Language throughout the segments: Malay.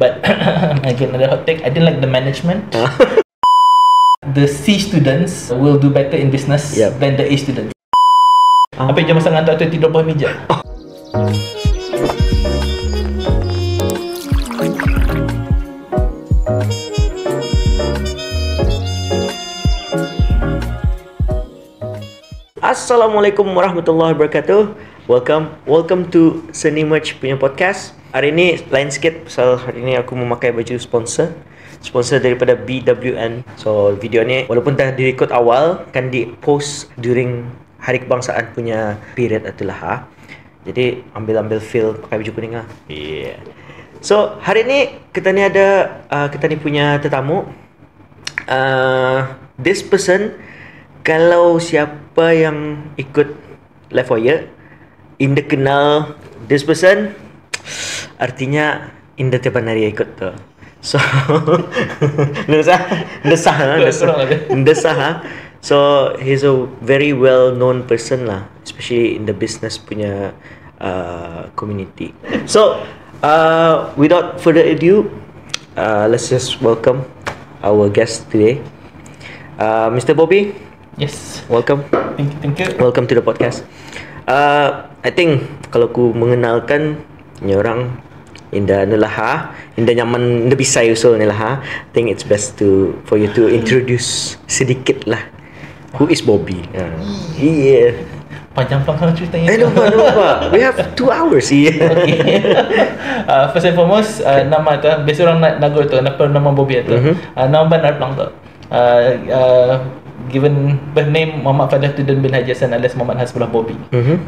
But again, another hot take, I didn't like the management. The C students will do better in business than the A students. Apa jam masa ngantar tu tidur bawah meja? Assalamualaikum warahmatullahi wabarakatuh. Welcome to Seni Merch punya podcast. Hari ni lain sikit pasal hari ni aku memakai baju sponsor daripada BWN. So video ni walaupun dah direkod awal, kan di-post during Hari Kebangsaan punya period itulah. Jadi ambil feel pakai baju kuning lah. Yeah. So hari ni kita ni ada kita ni punya tetamu. This person, kalau siapa yang ikut Live Wire, Indah kenal this person, artinya Indah tiap hari ikut tu. So Ndesah. So he's a very well known person lah, especially in the business punya community. So without further ado, let's just welcome our guest today, Mr. Bobby. Yes. Welcome. Thank you. Welcome to the podcast. I think kalau ku mengenalkan ni orang Indah Nulaha, Indah nyaman Indah bisa usul Nulaha. I think it's best for you to introduce sedikit lah. Who is Bobby? Yeah. Panjang kalau ceritanya. Lupa. We have 2 hours here. Okay. First and foremost, nama tu biasa orang Nagor tu, nama Bobby tu. Nama benar pelang tu. Given birth name Muhammad Fadil Tudun bin Haji Hassan alias Muhammad Hasbullah Bobby.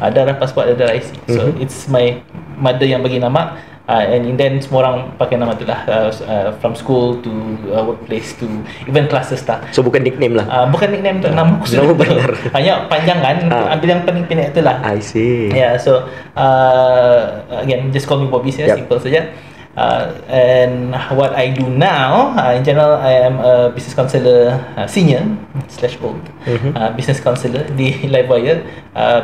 Darah pasport, darah IC. So it's my mother yang bagi nama, and then semua orang pakai nama tu lah, from school to workplace to even classes lah. So bukan nickname lah. Bukan nickname tu, nama aku nama benar. Hanya panjang kan, ambil yang paling pendek tu lah. I see. Yeah, so again, just call me Bobby saja, simple saja. And what I do now, in general, I am a business counselor, senior / old business counselor di Livewire.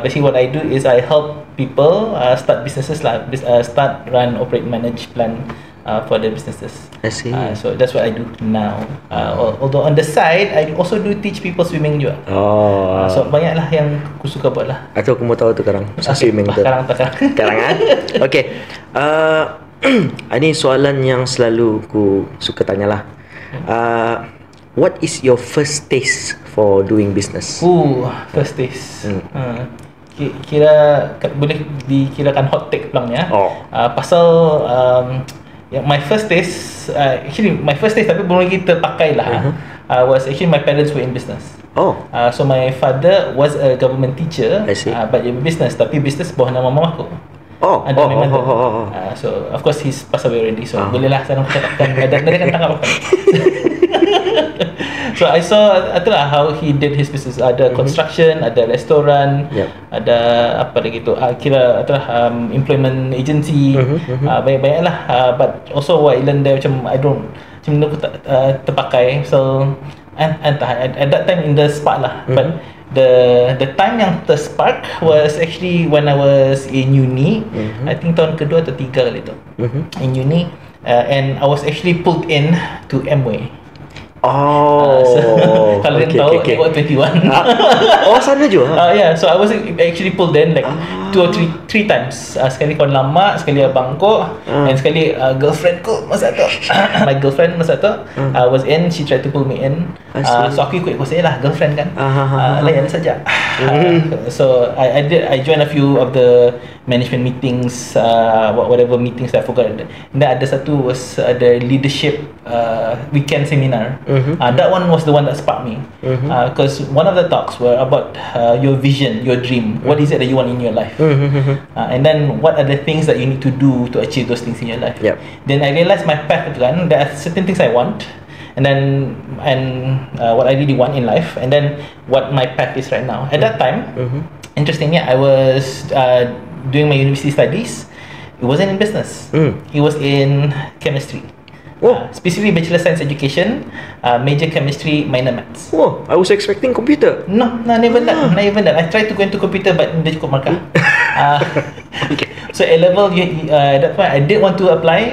Basically, what I do is I help people start businesses lah, start, run, operate, manage, plan for their businesses. I see. So that's what I do now. Although on the side, I also do teach people swimming juga. So banyaklah yang aku suka buat lah. Atau aku mau tahu tu sekarang swimming tu. Sekarang. Okay. Ini soalan yang selalu ku suka tanyalah. What is your first taste for doing business? First taste. Kira boleh dikirakan hot take pelangnya. Pasal my first taste, my first taste tapi belum lagi terpakai lah. Was actually my parents were in business. So my father was a government teacher, but in business, tapi business bawah nama mama aku. So of course he's passed away already, so bolehlah saya nak cakapkan dia kan tangkap apa. So I saw itulah how he did his business. Ada construction, ada restoran, ada apa lagi tu, kira itulah employment agency, banyak-banyaklah. But also what I learned there, macam aku tak terpakai. So entah at that time in the spark lah, but the time yang terspark was actually when I was in uni. I think tahun kedua atau 3 kali tu in uni, and I was actually pulled in to Amway. Kalau kalian tahu, it was 21. Sana juga. Yeah, so I was actually pulled in like 2 or 3 times. Sekali kawan lama, sekali abangku, and sekali girlfriendku masa tu. My girlfriend masa tu was in, she tried to pull me in. So aku ikut saya lah, girlfriend kan. Layan saja. So I joined a few of the management meetings, whatever meetings I forgot. Dan ada satu was the leadership weekend seminar. That one was the one that sparked me, because one of the talks were about your vision, your dream. What is it that you want in your life? And then what are the things that you need to do to achieve those things in your life? Then I realized my path kan, there are certain things I want, and what I really want in life, and then what my path is right now. At that time, interestingly, I was doing my university studies. It wasn't in business. It was in chemistry. Specifically Bachelor Science Education, major chemistry, minor maths. I was expecting computer. No, never that. I tried to go into computer but dia cukup markah. So A-level, that point I did want to apply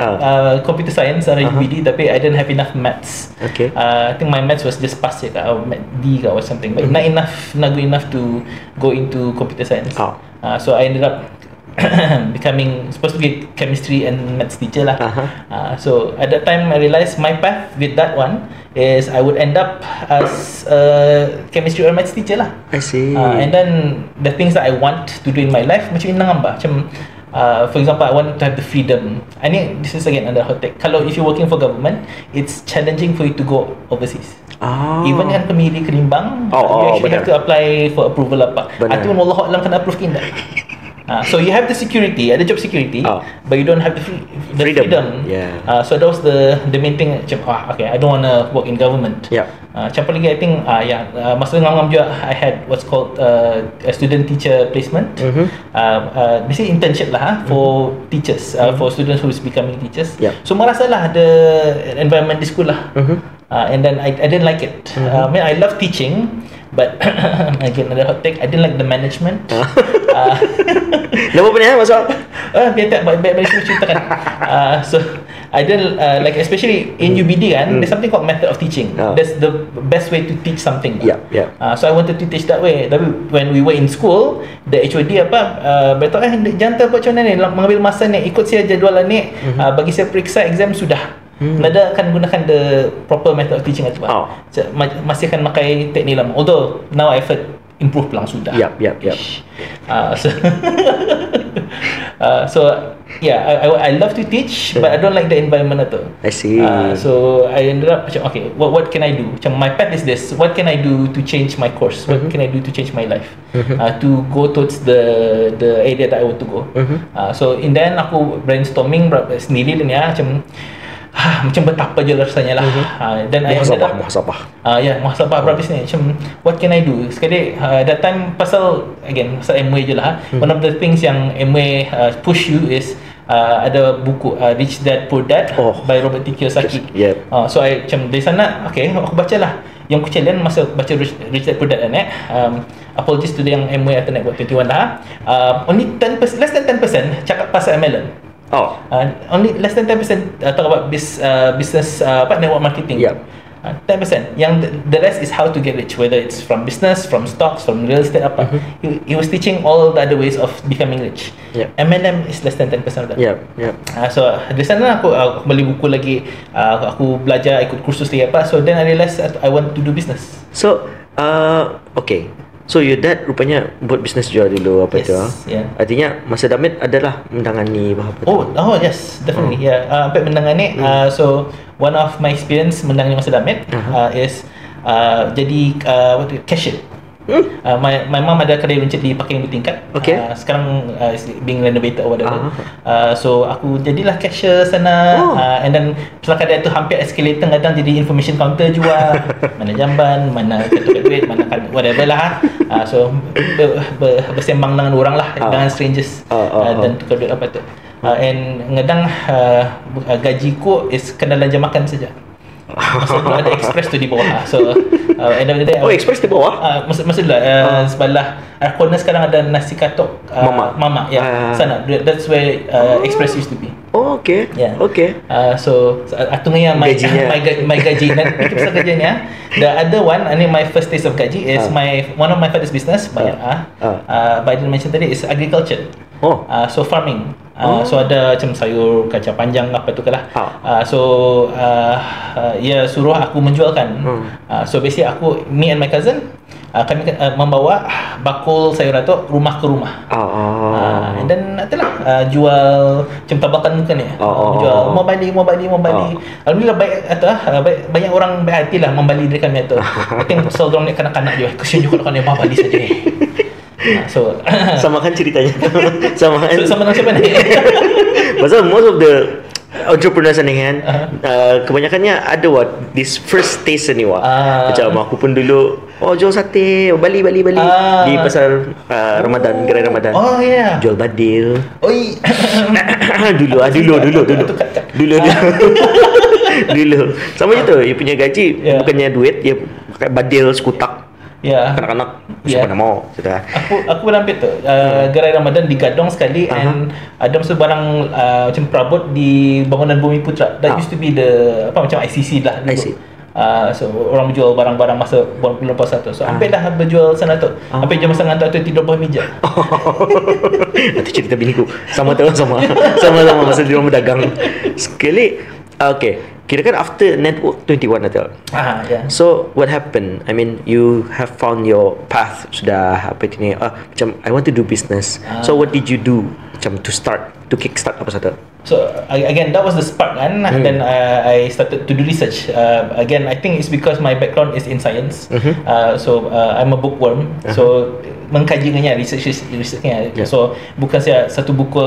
computer science or UBD, tapi I didn't have enough maths. Okay. I think my maths was just pass je, mat D or something, but not good enough to go into computer science. So I ended up becoming supposed to be a chemistry and maths teacher lah. So at that time I realized my path with that one is I would end up as a chemistry or maths teacher lah. I see. And then the things that I want to do in my life macam inang ambah. Macam for example, I want to have the freedom. I mean, this is again under hot take. Kalau if you're working for government, it's challenging for you to go overseas. Even kan kemiri kenimbang, you actually have to apply for approval apa. Itu pun wallahu alam kena approve ke tidak. So you have the security, ada job security, but you don't have the freedom. Yeah. So that was the main thing. Macam okay, I don't want to work in government. Macam paling I think masa ngam-ngam juga I had what's called a student teacher placement. Basically internship lah for teachers, for students who is becoming teachers. So merasalah the environment di school lah. And then I didn't like it. I mean, I love teaching, but again another hot take, I didn't like the management. Nama apa ni masuk? Biar tak baik-baik ceritakan. So I didn't like, especially in UBD kan, there's something called method of teaching. That's the best way to teach something. So I wanted to teach that way. Tapi when we were in school, the HOD beritahu jangan buat macam mana ni, mengambil masa ni, ikut saya jadualan ni, bagi saya periksa exam sudah. Nada akan gunakan the proper method of teaching itu. Masih akan pakai teknik lama. Although now I've heard improve pelang sudah. So yeah, I love to teach, but I don't like the environment itu. I see. So I ended up macam, okay, what can I do? Macam my path is this. What can I do to change my course? What can I do to change my life? To go towards the area that I want to go. So in the end aku brainstorming sendiri dan macam macam betapa je rasanya lah. Dan muhasabah. Muhasabah berhabis ni. Macam what can I do? Sekali that time pasal MWay je lah. One of the things yang MWay push you is ada buku Rich Dad Poor Dad by Robert T. Kiyosaki. So I macam dari sana, okay, aku baca lah. Yang aku challenge masa baca Rich Dad Poor Dad ni, apologies to yang MWay atau Network 21 lah. Only 10%, less than 10% cakap pasal MLM. Only less than 10% talk about business network marketing. 10%. Yang the rest is how to get rich, whether it's from business, from stocks, from real estate apa. He was teaching all the other ways of becoming rich. MLM is less than 10% of that. So di sana aku beli buku lagi, aku belajar ikut kursus lagi apa. So then I realized I want to do business. So okay. So your dad rupanya buat bisnes juga dulu apa itu? Artinya Masa Damit adalah mendangani apa tu? Yes, definitely. Sampai mendangani. So one of my experience mendangani Masa Damit is jadi cashier. My mom ada kedai runcit di Pakeng bertingkat. Sekarang being renovated or whatever. So aku jadilah cashier sana. And then pasal kedai tu hampir escalator, kadang jadi information counter jual. Mana jamban, mana ketuk duit, mana whatever lah. So bersembang dengan orang lah, dengan strangers, dan tukar duit apa tu. And kadang gajiku is kena belanja makan saja. Maksudnya ada express tu di bawah. So end of the day, express di bawah? Maksudnya sebelah corner sekarang ada nasi katok Mama. Sana. That's where express used to be. Okay. So atungnya my gaji. Dan pasal gajinya, the other one, my first taste of gaji is one of my father's business, but I didn't mention tadi, is agriculture. So farming. So ada macam sayur kacang panjang apa tu lah. So ia suruh aku menjualkan. So basically me and my cousin, kami membawa bakul sayur itu rumah ke rumah. And then itulah jual macam tabakan muka ni. Jual mau bali. Alhamdulillah banyak orang baik hati lah membali dari kami itu. I think pasal dorang ni kanak-kanak je. Kesian juga kalau mau bali saja ni. So samakan ceritanya. Sama dengan siapa ni? Pasal most of the entrepreneurs ni kan, kebanyakannya ada this first taste ni macam aku pun dulu jual sate, bali di pasar Ramadan, gerai Ramadan. Jual badil. Dulu sama je tu, dia punya gaji bukannya duit, dia pakai badil sekutak. Ya. Kanak-kanak Ya. siapa nak mau sudah. Aku pernah ambil tu gerai Ramadan di Gadong sekali, and ada masa barang macam perabot di bangunan Bumi Putra. That used to be the macam ICC lah dulu. I see. So orang berjual barang-barang masa bulan puasa tu. So ambil dah berjual sana tu. Ambil jam masa ngantar tu tidur bawah meja. Nanti cerita biniku. Sama masa dia orang berdagang. Sekali okay. Kira kan after Network 21 atau. Yeah. So what happened? I mean, you have found your path sudah apa ini? Macam I want to do business. So what did you do? Macam to kickstart apa satu? So again, that was the spark kan. Then I started to do research. Again, I think it's because my background is in science. So I'm a bookworm. So mengkajinya researchnya. So bukan saya satu buku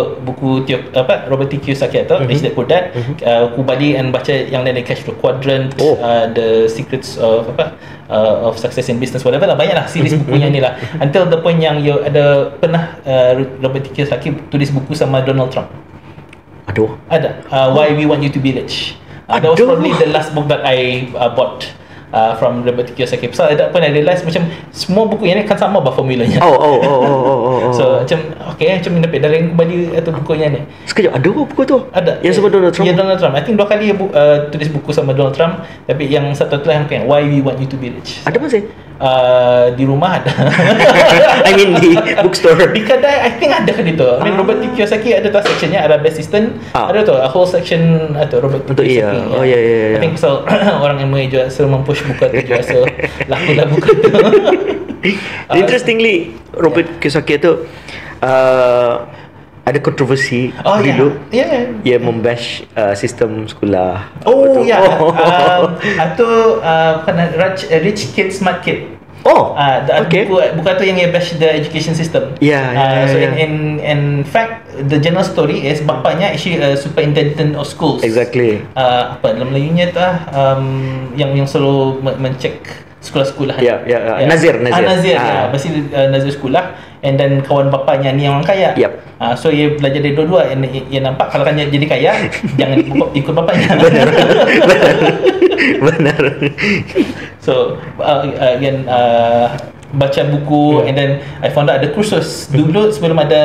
Robert T. Kiyosaki atau Rich Dad Poor Dad. Aku balik and baca yang lain, Cash Flow Quadrant, The Secrets of Success in Business, whatever lah, banyak lah series bukunya ni lah. Until the point yang you ada pernah Robert T. Kiyosaki tulis buku sama Donald Trump. Aduh. Ada. Why We Want You to Be Rich. That was probably the last book that I bought from Robert Kiyosaki. So at that point I realised macam semua buku yang ni kan sama bah formulanya. So macam macam dapat dari kembali atau bukunya ni. Sekejap, ada buku tu? Ada. Yang sama Donald Trump? Ya, Donald Trump. I think 2 kali tulis buku sama Donald Trump, tapi yang satu tu yang Why We Want You to Be Rich. Ada masih? Di rumah ada. I mean di bookstore. Di kedai I think ada kan itu. I mean Robert T. Kiyosaki ada tu sectionnya, ada best assistant, ada tu a whole section atau Robert T. Kiyosaki. Ya. I think pasal orang MA juga selalu mempush buku tu juga, so lakulah buku tu. Interestingly, Robert Kiyosaki tu ada kontroversi dulu. Ia membash sistem sekolah. Atau Rich Kid Smart Kid. Bukan tu yang ia bash the education system. So in fact the general story is bapanya actually a superintendent of schools. Exactly. Apa dalam Melayunya tu yang selalu mencek sekolah-sekolah. Nazir. Basically Nazir sekolah, and then kawan bapanya ni orang kaya. So ia belajar dari dua-dua, and ia nampak kalau kan jadi kaya jangan ikut bapanya. Benar. So again baca buku, and then I found out ada kursus dulu sebelum ada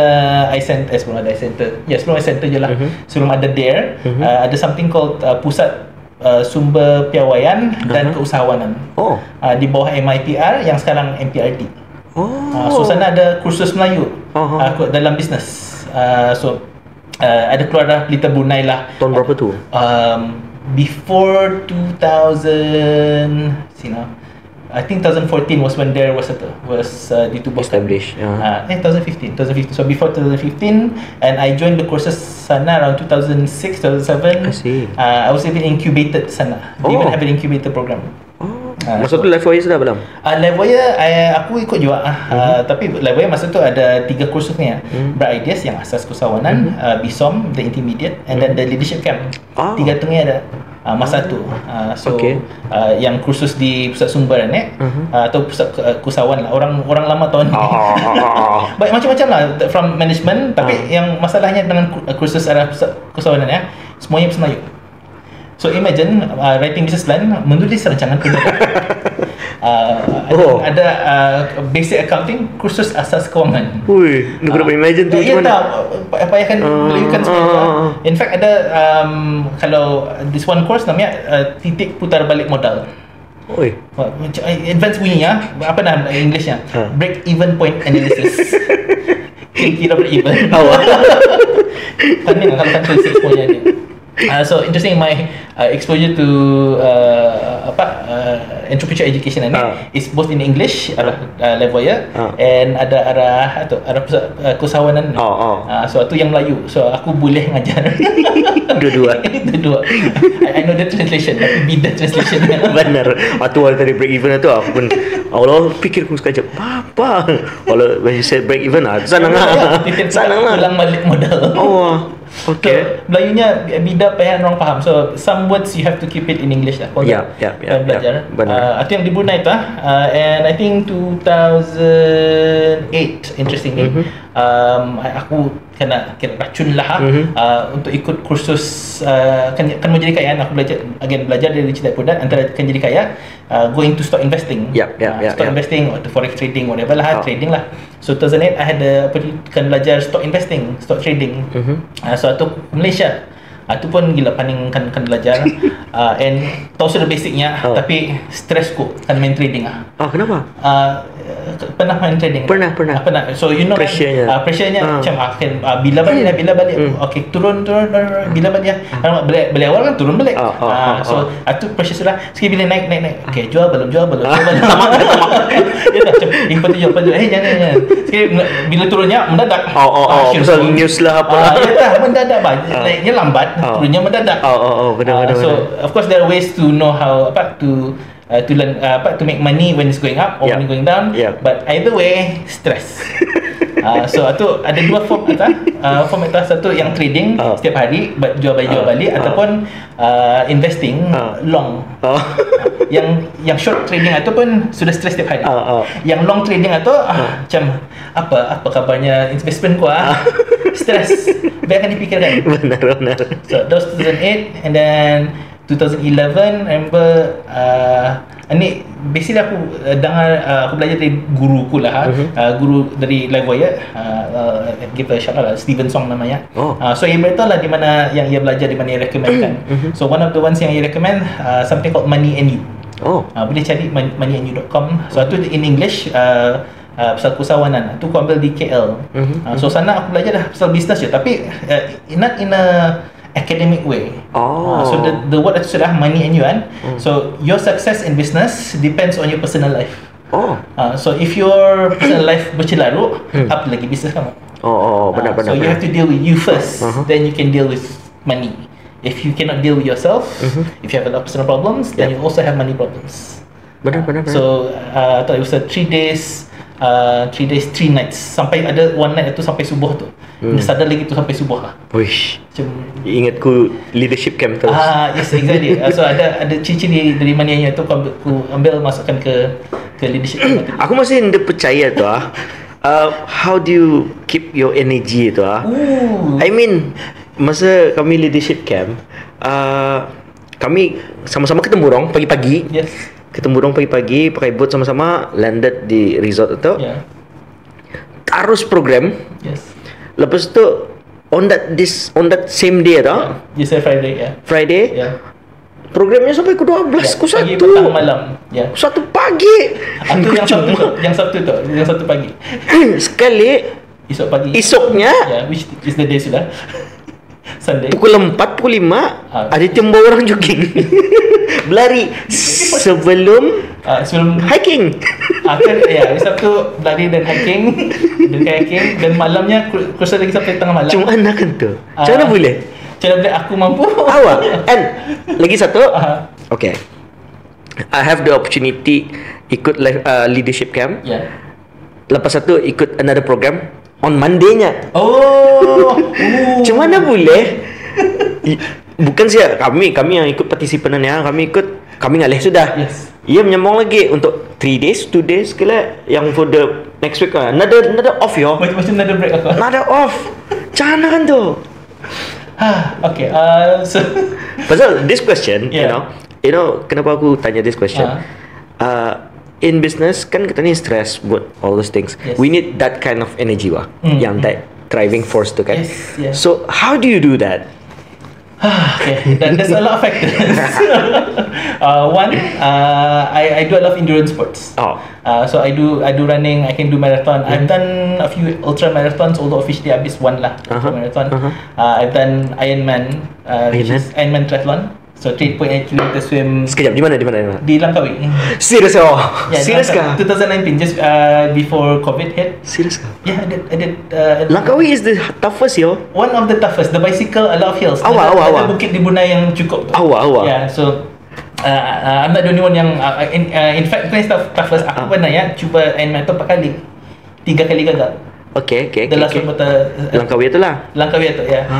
iCenter. Sebelum iCenter je lah. Sebelum ada DARE, ada something called Pusat Sumber Piawaian dan Keusahawanan. Di bawah MIPR yang sekarang MPRD. So sana ada kursus Melayu dalam bisnes. Ada keluar dah Little Brunei lah. Tahun berapa tu? Before 2000, I think 2014 was when there was ditubuhkan. Established. 2015. So before 2015, and I joined the courses sana around 2006, 2007. I see. I was even incubated sana. They even have an incubator program. Masa tu Life Wire sudah belum? Life Wire aku ikut juga. Tapi Life Wire masa tu ada 3 kursus ni. Bright Ideas yang asas keusahawanan, BISOM, the intermediate, and then the leadership camp. 3 tengah ada masa tu. Yang kursus di pusat sumber ni atau pusat keusahawan lah. Orang lama tahun ni. Baik macam-macam lah from management, tapi yang masalahnya dengan kursus arah pusat keusahawanan semuanya bahasa Melayu. So imagine writing business plan, menulis rancangan kerja. Ada basic accounting, kursus asas kewangan. Ui, nak dapat imagine tu macam mana? Payahkan melayukan semua. In fact ada kalau this one course namanya titik putar balik modal. Oi. Advanced bunyinya, apa nama Englishnya? Break even point analysis. Kira break even. Tanya kalau kan tulis semuanya ni. So interesting, my exposure to entrepreneurship education ini is both in English level and ada arah pusat keusahawanan. So itu yang Melayu. So aku boleh ngajar dua-dua. I know the translation, tapi bida translation. Benar. Waktu tadi break even tu aku pun Allah fikir aku sekejap apa. Kalau when you said break even senang lah. Ulang balik modal. Okay. So, Melayunya bida payah orang faham. So some words you have to keep it in English lah. Belajar. Itu yang di Brunei tu. And I think 2008, interestingly, aku kena racun lah untuk ikut kursus kan mau jadi kaya. Aku belajar dari Cita Pudat antara kan jadi kaya, going to stock investing. Stock investing atau forex trading, whatever lah, trading lah. So 2008 I had kan belajar stock investing, stock trading. So tu Malaysia. Itu pun gila paning kan belajar. And tahu sudah basicnya, tapi stress ku kan main trading Kenapa? Pernah main trading? Pernah. So you know pressure-nya macam bila balik okay, turun bila balik beli awal kan turun balik. So itu pressure sudah. Sekali bila naik okay, jual belum tamak ya dah macam pada jual jangan sekali bila turunnya mendadak pasal news lah apa ya dah mendadak naiknya lambat, turunnya mendadak. Benar. So of course there are ways to know how to learn to make money when it's going up or when it's going down. But either way stress. So itu ada dua form form atas. Satu yang trading setiap hari jual balik ataupun investing long. Yang short trading itu pun sudah stress setiap hari. Yang long trading itu macam apa kabarnya investment ku stress. Biarkan dipikirkan. Benar. So that was 2008 and then 2011 I remember ni basically aku dengar aku belajar dari guruku lah guru dari Live Wire, give a shout out lah, Steven Song namanya. So ia beritahu lah di mana yang ia belajar, di mana ia recommendkan. So one of the ones yang ia recommend something called Money and You. Boleh cari moneyandYou.com. So itu in English, pasal usahawanan. Tu aku ambil di KL. So sana aku belajar dah pasal business je, tapi not in a academic way. So the word itu sudah money and you kan. So your success in business depends on your personal life. So if your personal life bercelarut, apa lagi bisnes kamu? Benar. So you have to deal with you first, then you can deal with money. If you cannot deal with yourself, if you have a lot of personal problems, then you also have money problems. Benar. So I thought it was a 3 days 3 nights, sampai ada one night itu sampai subuh tu. Sadar lagi tu sampai subuh lah. Wish. Ingatku leadership camp terus. Yes, exactly. So ada ciri-ciri dari manianya tu aku ambil masukkan ke leadership camp. Aku masih tidak percaya tu how do you keep your energy tu I mean masa kami leadership camp, kami sama-sama ketemu orang pagi-pagi. Yes. Ketemu orang pagi-pagi pakai boat sama-sama, landed di resort itu. Terus program. Yes. Lepas tu on that same day You say Friday, Friday. Programnya sampai ke 12 ke 1. Pagi petang malam. 1 pagi. Itu yang Sabtu pagi. Sekali esok pagi. Esoknya which is the day sudah. Sunday. Pukul 4, pukul 5 ada timba orang jogging. Berlari sebelum hiking. Sabtu berlari dan hiking dan kayaking, dan malamnya kursus lagi sampai tengah malam. Cuma anak kan tu. Macam mana boleh? Aku mampu. Awak. And lagi satu. Okay. I have the opportunity ikut leadership camp. Lepas satu ikut another program on Monday-nya. Macam mana boleh? Bukan saya, kami yang ikut partisipannya, kami ngalih sudah. Yes. Ia menyambung lagi untuk 3 days, 2 days kala yang for the next week another off Macam another break aku. Another off. Macam kan tu? Okay, so pasal this question, you know kenapa aku tanya this question? In business kan kita ni stress buat all those things. We need that kind of energy yang that driving force tu kan. So how do you do that? Okay, there's a lot of factors. One, I do a lot of endurance sports. So I do running, I can do marathon. I've done a few ultra marathons, although officially I missed one lah. Ultra marathon. I've done Ironman, which is Ironman triathlon. So 3.8 km swim. Sekejap, di mana? Di Langkawi. Serius Serius kah? 2019, just before COVID hit. Serius kah? Yeah, I did. Langkawi is the toughest One of the toughest. The bicycle, a lot of hills. Ada bukit di Brunei yang cukup. Yeah, so I'm not the only one yang in fact bukan toughest. Aku pernah cuba Ironman tu 4 kali. 3 kali gagal. Okay. The last one Langkawi tu lah. Langkawi tu, yeah.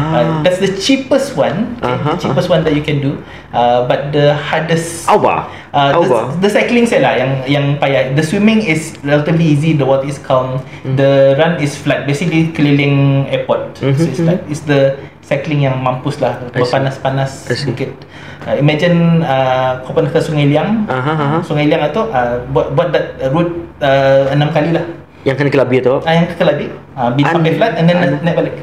That's the cheapest one. The cheapest one that you can do. But the hardest. The cycling saya lah yang payah. The swimming is relatively easy. The water is calm. The run is flat. Basically keliling airport. So it's flat. It's the cycling yang mampus lah. Berpanas-panas bukit. Imagine kau pernah ke Sungai Liang. Sungai Liang tu buat that route 6 kali lah. Yang kena ke Labi tu? Yang ke Labi. Sampai flat and then naik balik.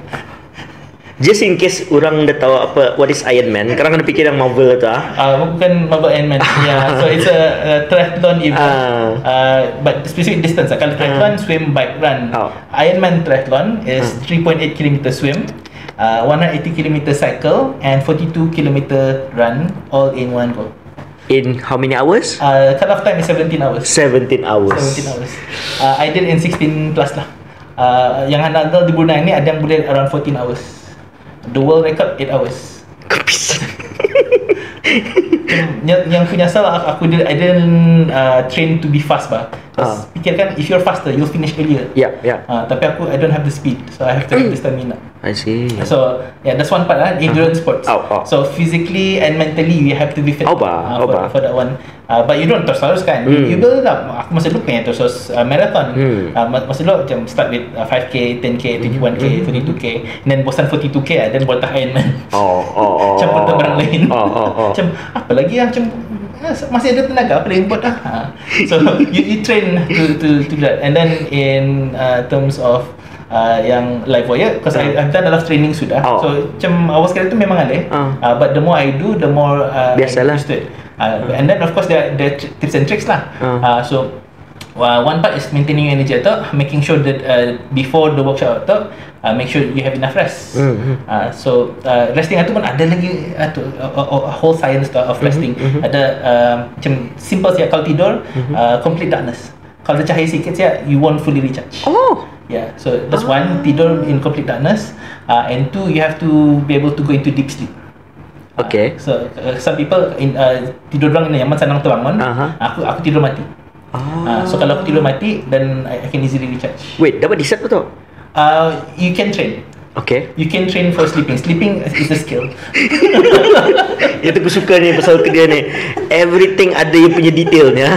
Just in case orang dah tahu what is Iron Man, kadang kena fikir yang Marvel tu bukan Marvel Iron Man. Yeah, so it's a triathlon event. But specific distance. Kalau triathlon, swim, bike, run. Iron Man triathlon is 3.8 km swim, 180 km cycle and 42 km run, all in one go. In how many hours? Cut off time is 17 hours. 17 hours. I did in 16 plus lah. Yang handal di Brunei ni ada yang boleh around 14 hours. The world record 8 hours. Kepis. Yang punya salah I didn't train to be fast bah. Fikirkan if you're faster you'll finish earlier. Tapi I don't have the speed, so I have to have the stamina. I see. So yeah, that's one part lah, endurance sports. So physically and mentally you have to be fit for that one. But you don't terus kan. You build up. Aku masa dulu pengen terus marathon. Masa dulu macam start with 5k, 10k, 21k, 42k, and then bosan 42k then buat Ironman. Campur dengan barang lain. Macam apa lagi macam masih ada tenaga apa yang buat so you train to do that. And then in terms of yang live wire, because I've done a lot of training sudah. So macam awal sekali tu memang ada. But the more I do, the more I used to it. And then of course there are tips and tricks lah. So one part is maintaining your energy atau making sure that before the workshop atau make sure you have enough rest. So resting itu pun ada lagi a whole science of resting. Ada macam simple saja, kalau tidur complete darkness. Kalau ada cahaya sikit saja you won't fully recharge. Yeah, so that's one, tidur in complete darkness. And two, you have to be able to go into deep sleep. Okay. So some people tidur dorang ni nyaman senang terbangun. Aku tidur mati. So kalau aku tidur mati, then I can easily recharge. Wait, dapat decide ke tu? You can train. Okay. You can train for sleeping. Sleeping is a skill. Itu aku suka ni pasal dia ni. Everything ada yang punya detailnya.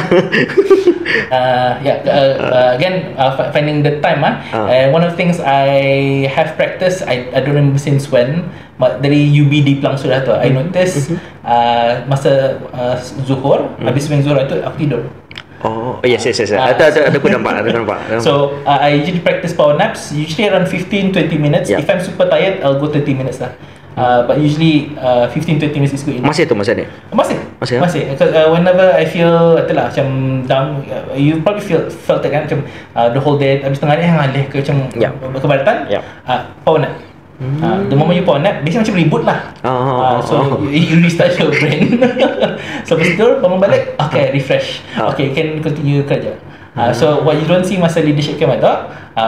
Again, finding the time. One of the things I have practiced, I don't remember since when, but dari UBD Pelang sudah tu, I notice masa Zuhur, habis sembahyang Zuhur tu aku tidur. Yes. Ada aku nampak. So I usually practice power naps, usually around 15-20 minutes. If I'm super tired, I'll go 30 minutes lah. But usually 15-20 minutes is good enough. Masih tu masa ni? Masih. Because whenever I feel macam down, you probably felt it kan, macam the whole day, habis tengah hari ngalih ke macam keberatan, power nap. The moment you power nap, biasanya macam reboot lah. So you restart your brain. So lepas tidur, bangun balik, okay, refresh. Okay, you can continue kerja. So what you don't see masa leadership camp tu,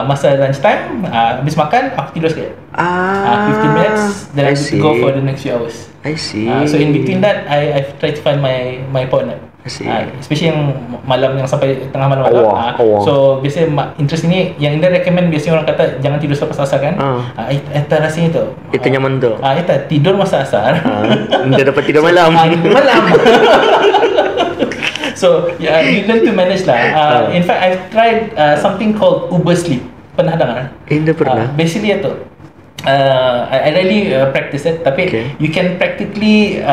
masa lunch time, habis makan, aku tidur sikit. 15 minutes, then I go for the next few hours. I see. So in between that, I try to find my power nap. Especially yang malam yang sampai tengah malam So biasanya interest ni yang Indah recommend, biasanya orang kata jangan tidur selepas asar kan. Itu rasanya tu. Itu nyaman tu. Itu tidur masa asar. Dia dapat tidur malam. So you learn to manage lah. In fact, I've tried something called Uber Sleep. Pernah dengar? Indah pernah. Basically itu. I really practice it, tapi you can practically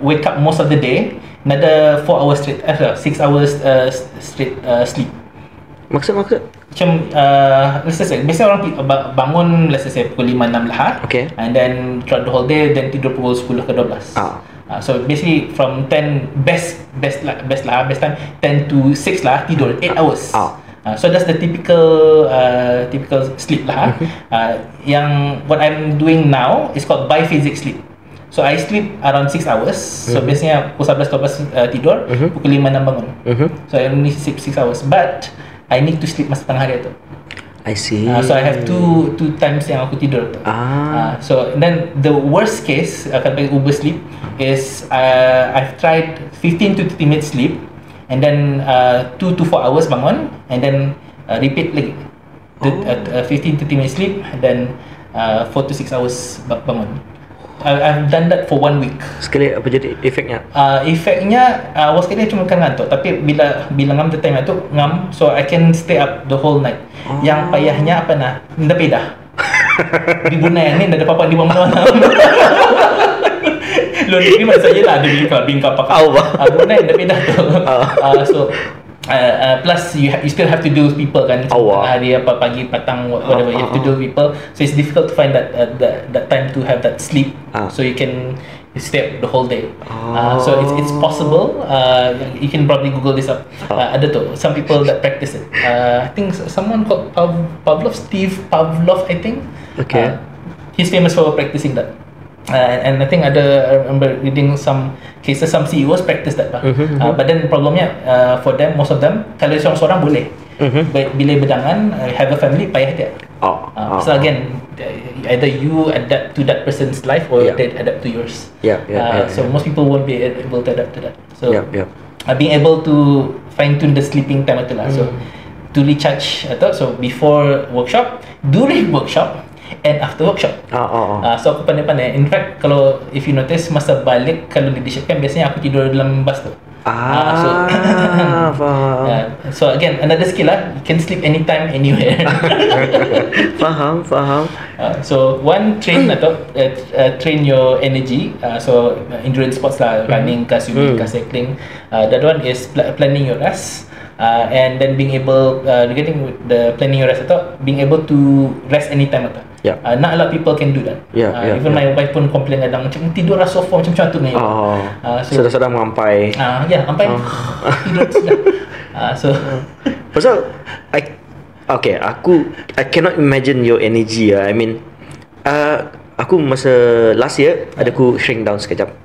wake up most of the day, another 4 hours straight, 6 hours straight sleep. Maksud? Macam let's say biasanya orang bangun let's say pukul 5-6 lah. And then throughout the whole day, then tidur pukul 10 ke 12. So basically from 10 best time 10 to 6 lah tidur 8 hours. So that's the typical sleep lah. Yang what I'm doing now is called biphasic sleep. So I sleep around 6 hours. So biasanya pukul 11-12 tidur, pukul 5-6 bangun. So I only sleep 6 hours, but I need to sleep masa tengah hari tu. I see. So I have two times yang aku tidur tu. So then the worst case akan pakai Uber Sleep is I've tried 15 to 30 minutes sleep, and then 2 to 4 hours bangun, and then repeat lagi. 15 to 30 minutes sleep, then 4 to 6 hours bangun. I've done that for 1 week. Sekali apa jadi efeknya? Efeknya awal sekali cuma kan ngantuk, tapi bila ngam the time itu ngam, so I can stay up the whole night. Yang payahnya apa nah? Nda pedah. Di Brunei ni nda ada apa-apa di mana-mana. Lo ni maksudnya lah ada bingka pakai. Brunei nda pedah tu. So plus you still have to deal with people kan. Hari apa pagi petang whatever you have to deal with people, so it's difficult to find that time to have that sleep, so you can stay up the whole day. So it's possible. You can probably Google this up. Ada tu some people that practice it. I think someone called Steve Pavlov, I think. Okay. He's famous for practicing that. And I think I remember reading some cases, some CEOs practice that. But then problemnya for them, most of them, kalau seorang-seorang boleh. Bila berdangan, have a family, payah dia. So again, either you adapt to that person's life or they adapt to yours. So most people won't be able to adapt to that. So being able to fine-tune the sleeping time itulah. So to recharge, so before workshop, during workshop, and after workshop. So aku pandai-pandai. In fact, kalau if you notice masa balik kalau leadership kan biasanya aku tidur dalam bus tu. Faham. So again, another skill lah. You can sleep anytime, anywhere. Faham. So one train atau train your energy. So endurance sports lah, running, swimming, cycling. The other one is planning your rest. And then being able regarding with the planning your rest atau being able to rest anytime atau not a lot of people can do that. Even my wife pun complain kadang macam tidur lah sofa macam tu ni. So sedang mengampai. Ampai tidur sudah. Pasal I cannot imagine your energy. I mean aku masa last year aku shrink down sekejap.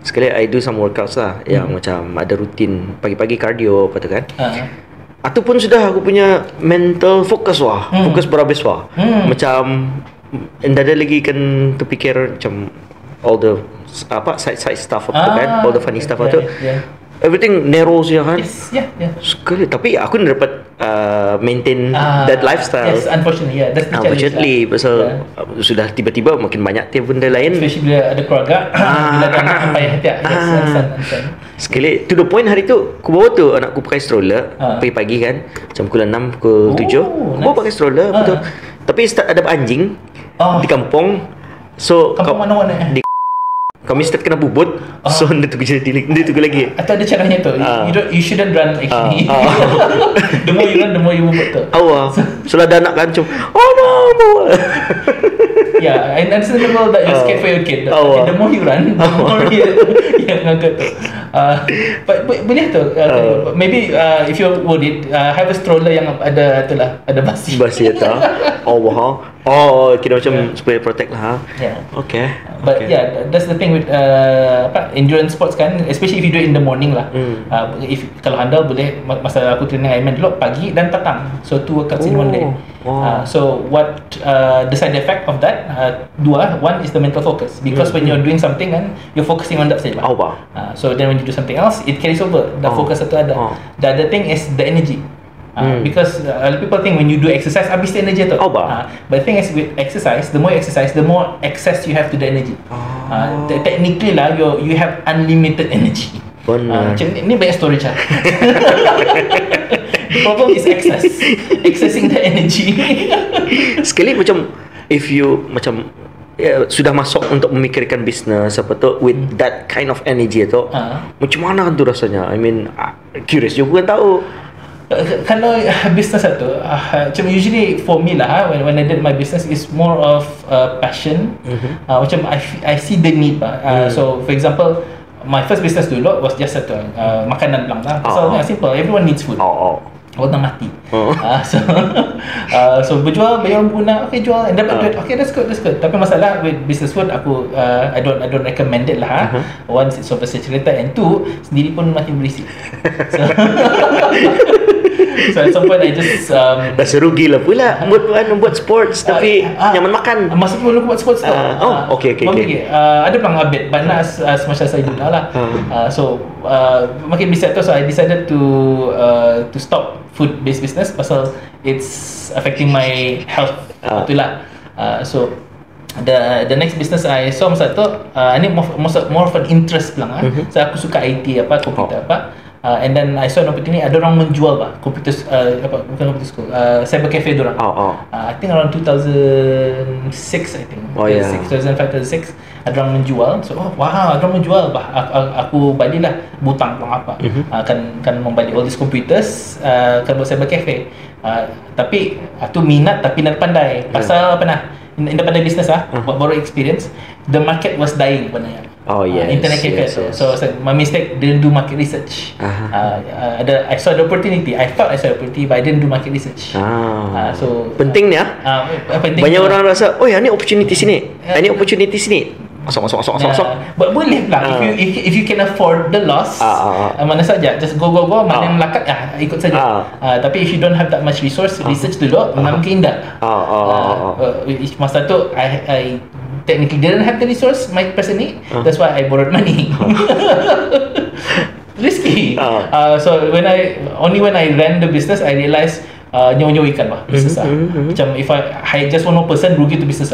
Sekali I do some workouts lah yang macam ada rutin pagi-pagi cardio apa tu kan. Itu pun sudah aku punya mental fokus fokus berhabis macam dah ada lagi kan terfikir macam all the side stuff apa tu kan, all the funny stuff tu. Everything narrows ya kan. Sekali tapi aku nak dapat maintain that lifestyle. Yes, unfortunately, that's the challenge. Unfortunately, pasal sudah tiba-tiba makin banyak benda lain. Especially bila ada keluarga, bila ada anak payah hati. Understand. Sekali to the point hari tu aku bawa tu anakku pakai stroller pagi-pagi kan, macam pukul 6 ke 7. Aku bawa pakai stroller betul. Tapi start ada anjing di kampung. So kampung mana-mana kami start kena bubut. So dia tunggu lagi. Atau ada caranya tu. You shouldn't run actually. The more you run, the more you bubut tu. So ada anak kan macam no. I understand that you're scared for your kid. The more you run, the more yang ngangkat tu. But boleh tu. Maybe if you worried, have a stroller yang ada basi. Basi tu. Kira macam supaya protect lah. Okay. But that's the thing with endurance sports kan, especially if you do it in the morning lah. If kalau anda boleh masa aku training Ironman dulu pagi dan petang. So 2 workouts in one day. So what the side effect of that? One is the mental focus, because when you're doing something kan, you're focusing on that saja. So then when you do something else, it carries over. The focus itu ada. The other thing is the energy. Because people think when you do exercise habis energy tu. But the thing is with exercise, the more you exercise, the more access you have to the energy. Technically lah, you have unlimited energy. Macam ni banyak storage lah. The problem is accessing the energy. Sekali macam if you macam sudah masuk untuk memikirkan bisnes apa tu with that kind of energy tu, macam mana kan tu rasanya? I mean curious juga kan tahu. Kalau business tu, macam usually for me lah, when I did my business is more of passion. Macam I see the need so for example, my first business dulu was just satu makanan lang lah. So simple, everyone needs food. Orang dah mati. So berjual, bayar orang guna, okay jual and dapat duit, okay that's good. Tapi masalah with business food, aku I don't recommend it lah. One, it's oversaturated, and two, sendiri pun makin berisik. So So at some point I just Rasa rugi lah pula buat sports tapi nyaman makan. masa tu aku buat sports tau. Okay. Ada pelang habit but not as much as I do now lah. So makin bising tu, so I decided to stop food based business pasal it's affecting my health. Itulah. So the next business I saw masa tu ni more of an interest lang. So aku suka IT komputer and then I saw an opportunity, ada orang menjual komputer bukan komputer school, cyber cafe dorang. I think around 2006 I think. 2005 ada orang menjual. So wow, ada orang menjual aku balilah butang apa. Kan membeli all these computers, kan buat cyber cafe. Tapi aku minat tapi nak pandai. Pasal dah pandai business baru experience, the market was dying sebenarnya. Internet cafe. So my mistake, didn't do market research. I saw the opportunity. I thought I saw the opportunity, but I didn't do market research. So penting ni penting. Banyak orang rasa, oh ini opportunity sini, ini opportunity sini. Masuk. But boleh lah if you can afford the loss. Mana saja, just go mana yang melakat ikut saja. Tapi if you don't have that much resource, research dulu, mungkin tak. Masa tu I technically didn't have the resource personally. That's why I borrowed money. Risky. So when I ran the business, I realized nyawa ikan business Macam if I just one more person, rugi tu business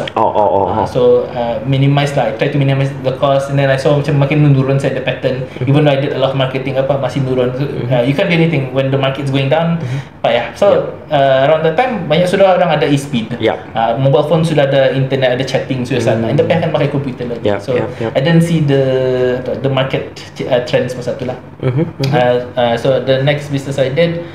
So minimize I try to minimize the cost, and then I saw macam makin menurun saya the pattern. Even though I did a lot of marketing masih menurun. So, you can't do anything when the market's going down. So around that time banyak sudah orang ada e-speed. Mobile phone sudah ada internet, ada chatting sudah sana. Tapi akan pakai komputer lagi. So I didn't see the market trends masa tu lah. So the next business I did,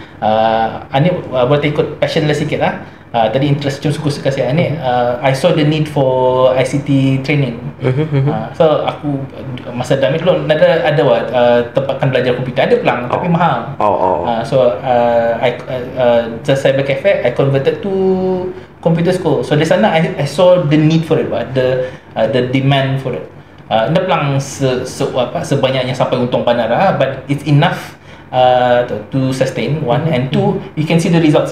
ni buat ikut passionless sikit lah. Tadi interest cuma suka saya ni. I saw the need for ICT training. So aku masa dalam itu ada tempatkan belajar komputer, ada pelang tapi mahal. So the cyber cafe I converted to computer school. So di sana I saw the need for it, the demand for it. Dia pelang sebanyaknya sampai untung bandar, but it's enough to sustain, one, and two, you can see the results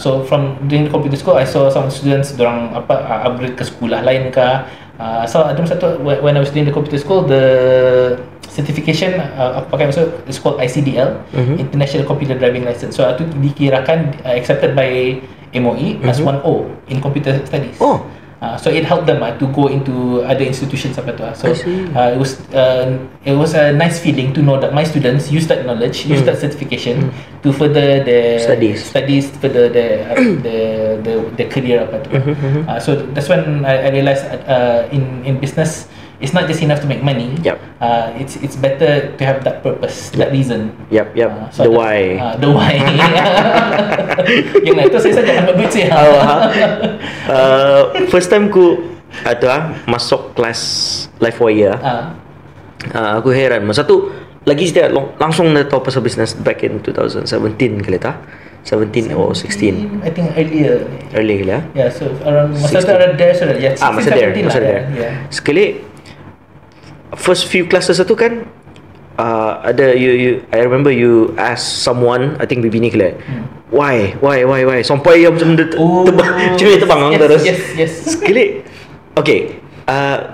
so from doing the computer school, I saw some students dorang upgrade ke sekolah lain ke. So ada satu when I was doing the computer school, the certification aku pakai masuk, it's called ICDL, International Computer Driving License. So itu dikirakan accepted by MOE as 1O in computer studies. So it helped them to go into other institutions apa tu. So it was a nice feeling to know that my students use that knowledge, use that certification to further their studies, further their career apa tu. So that's when I realized in business, it's not just enough to make money. It's better to have that purpose, that reason. So the why. The why. Yang itu saya saja ambil duit saya. First time ku masuk kelas LiveWire. Aku heran. Masa tu lagi saya langsung dah tahu pasal business back in 2017 kali tak? 17 or 16. I think earlier kali ya. Yeah, so around masa tu ada there sudah. Masa there. Sekali first few classes tu kan ada you I remember you ask someone, I think bibi ni kali. Why sampai yang macam terbang terus. Yes. Sekali okay,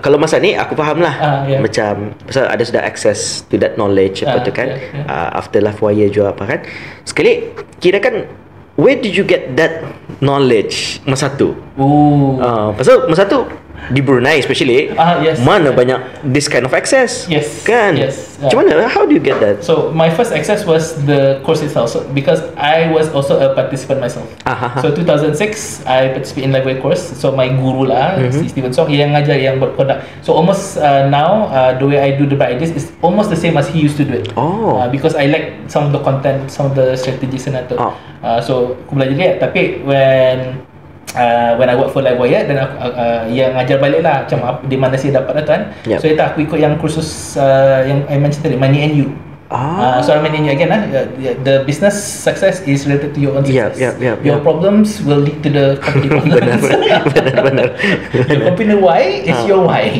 kalau masa ni aku faham lah. Macam pasal ada sudah access to that knowledge apa tu kan. After LiveWire jual apa kan. Sekali kira kan, where did you get that knowledge masa tu? Pasal masa tu di Brunei especially, mana banyak this kind of access. Kan? Macam mana? How do you get that? So my first access was the course itself, so, because I was also a participant myself. So 2006 I participate in LiveWire course. So my guru lah, si Steven Song, yang ngajar, yang buat product. So almost now the way I do the bright ideas is almost the same as he used to do it. Because I like some of the content, some of the strategies and that. So aku belajar dia. Tapi when I work for LiveWire, dan aku yang ngajar balik lah macam di mana saya dapat kan. So itu aku ikut yang kursus yang I mentioned tadi, Money and You. So I mean again the business success is related to your own success. Your problems will lead to the company problems. Benar. The company why is your why.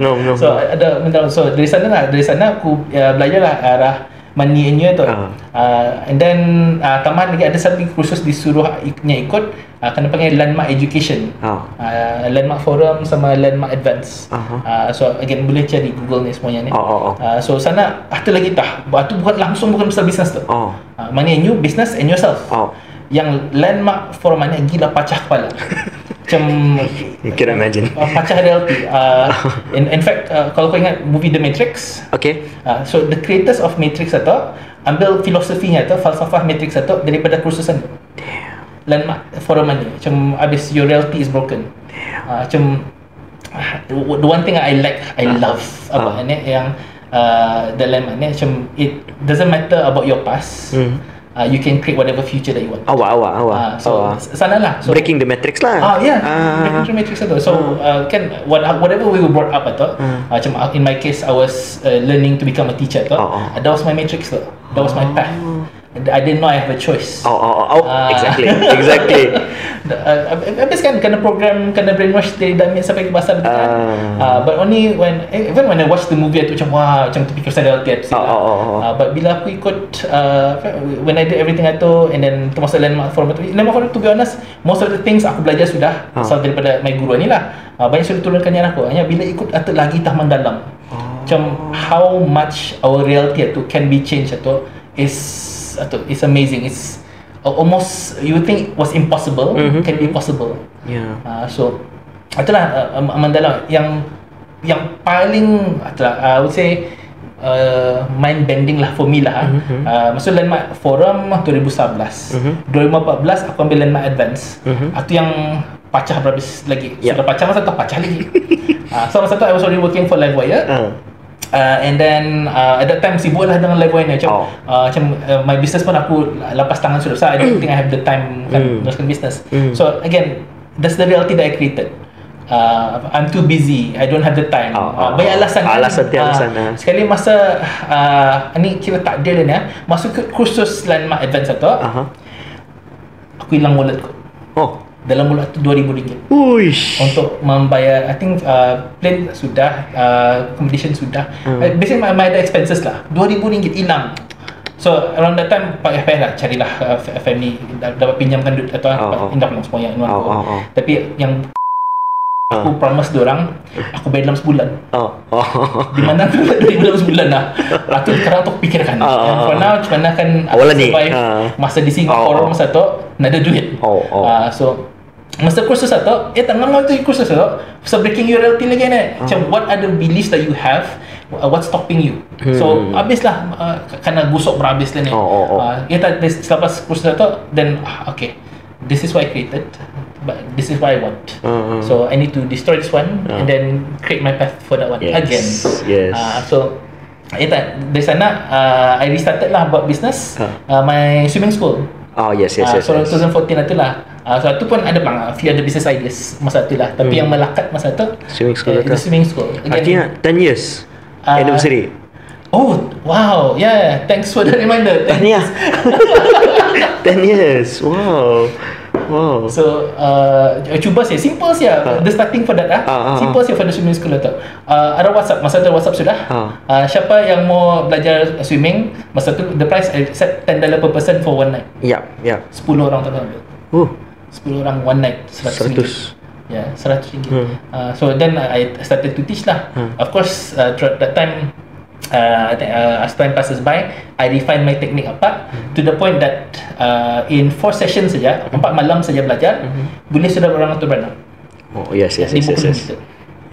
No. So ada dari sana aku belajar lah arah money in you tu. And then tambahan lagi ada satu kursus disuruhnya ikut, kena panggil Landmark Education. Landmark Forum sama Landmark Advance. So again boleh cari Google ni semuanya ni. So sana tu lagi tah. Tu bukan pasal business tu. Money in you, business and yourself. Yang Landmark Forum ni gila pacah kepala. Macam you can imagine. Pacah reality. In fact, kalau kau ingat movie The Matrix, so the creators of Matrix atau ambil filosofinya atau falsafah Matrix atau daripada kursusan Landmark Forum ni. Macam habis your reality is broken. Macam the one thing I love about ni yang the Landmark ni, macam it doesn't matter about your past. You can create whatever future that you want. So sana lah. So, breaking the matrix lah. Breaking the matrix tu. So kan whatever we were brought up atau macam in my case I was learning to become a teacher tu. That was my matrix tu. That was my path. I didn't know I have a choice. Exactly. Habis kan kena program, kena brainwash dari damit sampai ke basar betul kan. But only even when I watch the movie tu macam wah, macam typical reality. But bila aku ikut when I did everything itu and then termasuk Landmark Forum to be honest, most of the things aku belajar sudah asal daripada my guru ni lah. Banyak sudah turunkan yang aku. Hanya bila ikut atau lagi tak mendalam. Macam how much our reality itu can be changed atau it's amazing. It's almost you think was impossible can be possible. So itulah mendalam yang paling I would say mind bending lah for me lah. Masuk Landmark Forum 2011. 2014 aku ambil Landmark Advance. Itu yang pacah berhabis lagi. Sudah pacah masa tu pacah lagi. So masa tu I was already working for Livewire. And then at that time sibuk lah dengan Livewire ni macam my business pun aku lepas tangan sudah. So I don't think I have the time kan teruskan business. So again, that's the reality that I created. I'm too busy, I don't have the time. Banyak alasan kan. Sekali masa ni kira takdir dia ni masuk ke kursus Landmark Advance tu, aku hilang wallet ku. Dalam wallet tu RM2,000 untuk membayar, I think plane sudah, accommodation sudah, basically my other expenses lah. RM2,000 hilang. So around that time payah lah carilah family dapat pinjamkan duit atau pinjam semuanya tapi yang aku promise diorang aku bayar dalam sebulan. Di mana aku bayar dalam sebulan lah. Itu sekarang tu fikirkan. For now macam mana kan aku survive masa di Singapore masa tu nak ada duit. So masa kursus satu, tengah mau tu kursus satu, so breaking your reality lagi ni. Macam what are the beliefs that you have, what's stopping you. So habislah kena gusok berhabis lah ni. Selepas kursus satu, then okay, this is what I created, but this is what I want. So I need to destroy this one and then create my path for that one again. So dari sana I restarted lah buat business, my swimming school. So 2014 tu lah. So itu pun ada few other business ideas masa tu lah. Tapi yang melekat masa tu swimming school. Swimming school. Artinya 10 years anniversary. Oh wow, yeah. Thanks for the reminder. 10 years. 10 years. Wow. So cuba saya simple saja. The starting for that simple saja for the swimming school tu. Ada WhatsApp, masa tu WhatsApp sudah. Siapa yang mau belajar swimming, masa tu the price I set $10 per person for one night. 10 orang tak ambil. 10 orang one night $100. $100. So then I started to teach lah. Of course throughout that time as time passes by, I refine my technique to the point that in 4 sessions saja, 4 malam saja belajar, boleh sudah orang tu berenang.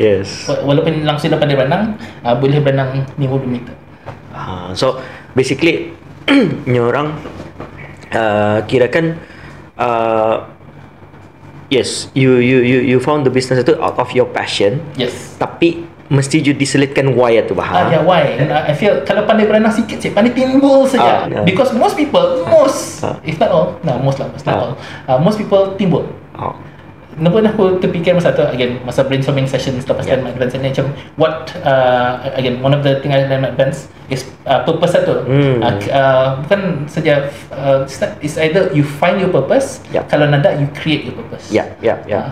Yes. Walaupun langsung dapat dia berenang, boleh berenang 50 meter. So basically ni orang kirakan yes, you found the business itu out of your passion. Yes. Tapi mesti you diselitkan why tu bah. Why? And I feel kalau pandai berenang sikit pandai timbul saja. Because most people, if not all, most people timbul. Kenapa aku terfikir masa tu, again, masa brainstorming sessions lepas kan advance ni, macam what again, one of the thing I learn advance is purpose satu. Bukan saja it's either you find your purpose, kalau nada you create your purpose.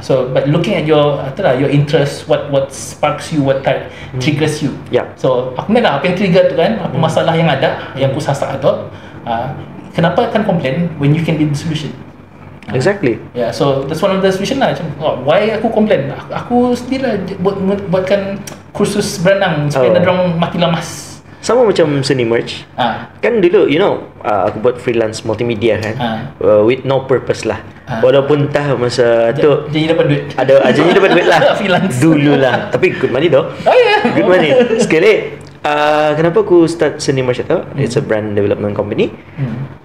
So but looking at your your interest, what sparks you, what type triggers you. So aku nak apa yang trigger tu kan, apa masalah yang ada yang aku sasak tu, kenapa akan complain when you can be the solution. Exactly. So that's one of the solution lah. Macam, why aku complain? Aku sendirilah buatkan kursus berenang supaya orang makin lemas. Sama macam seni merch. Kan dulu, aku buat freelance multimedia kan, with no purpose lah. Walaupun masa tu jadi dapat duit. Jadi dapat duit lah. Freelance. Dulu lah. Tapi good money though. Good money. Sekali, kenapa aku start seni merch tu? It's a brand development company.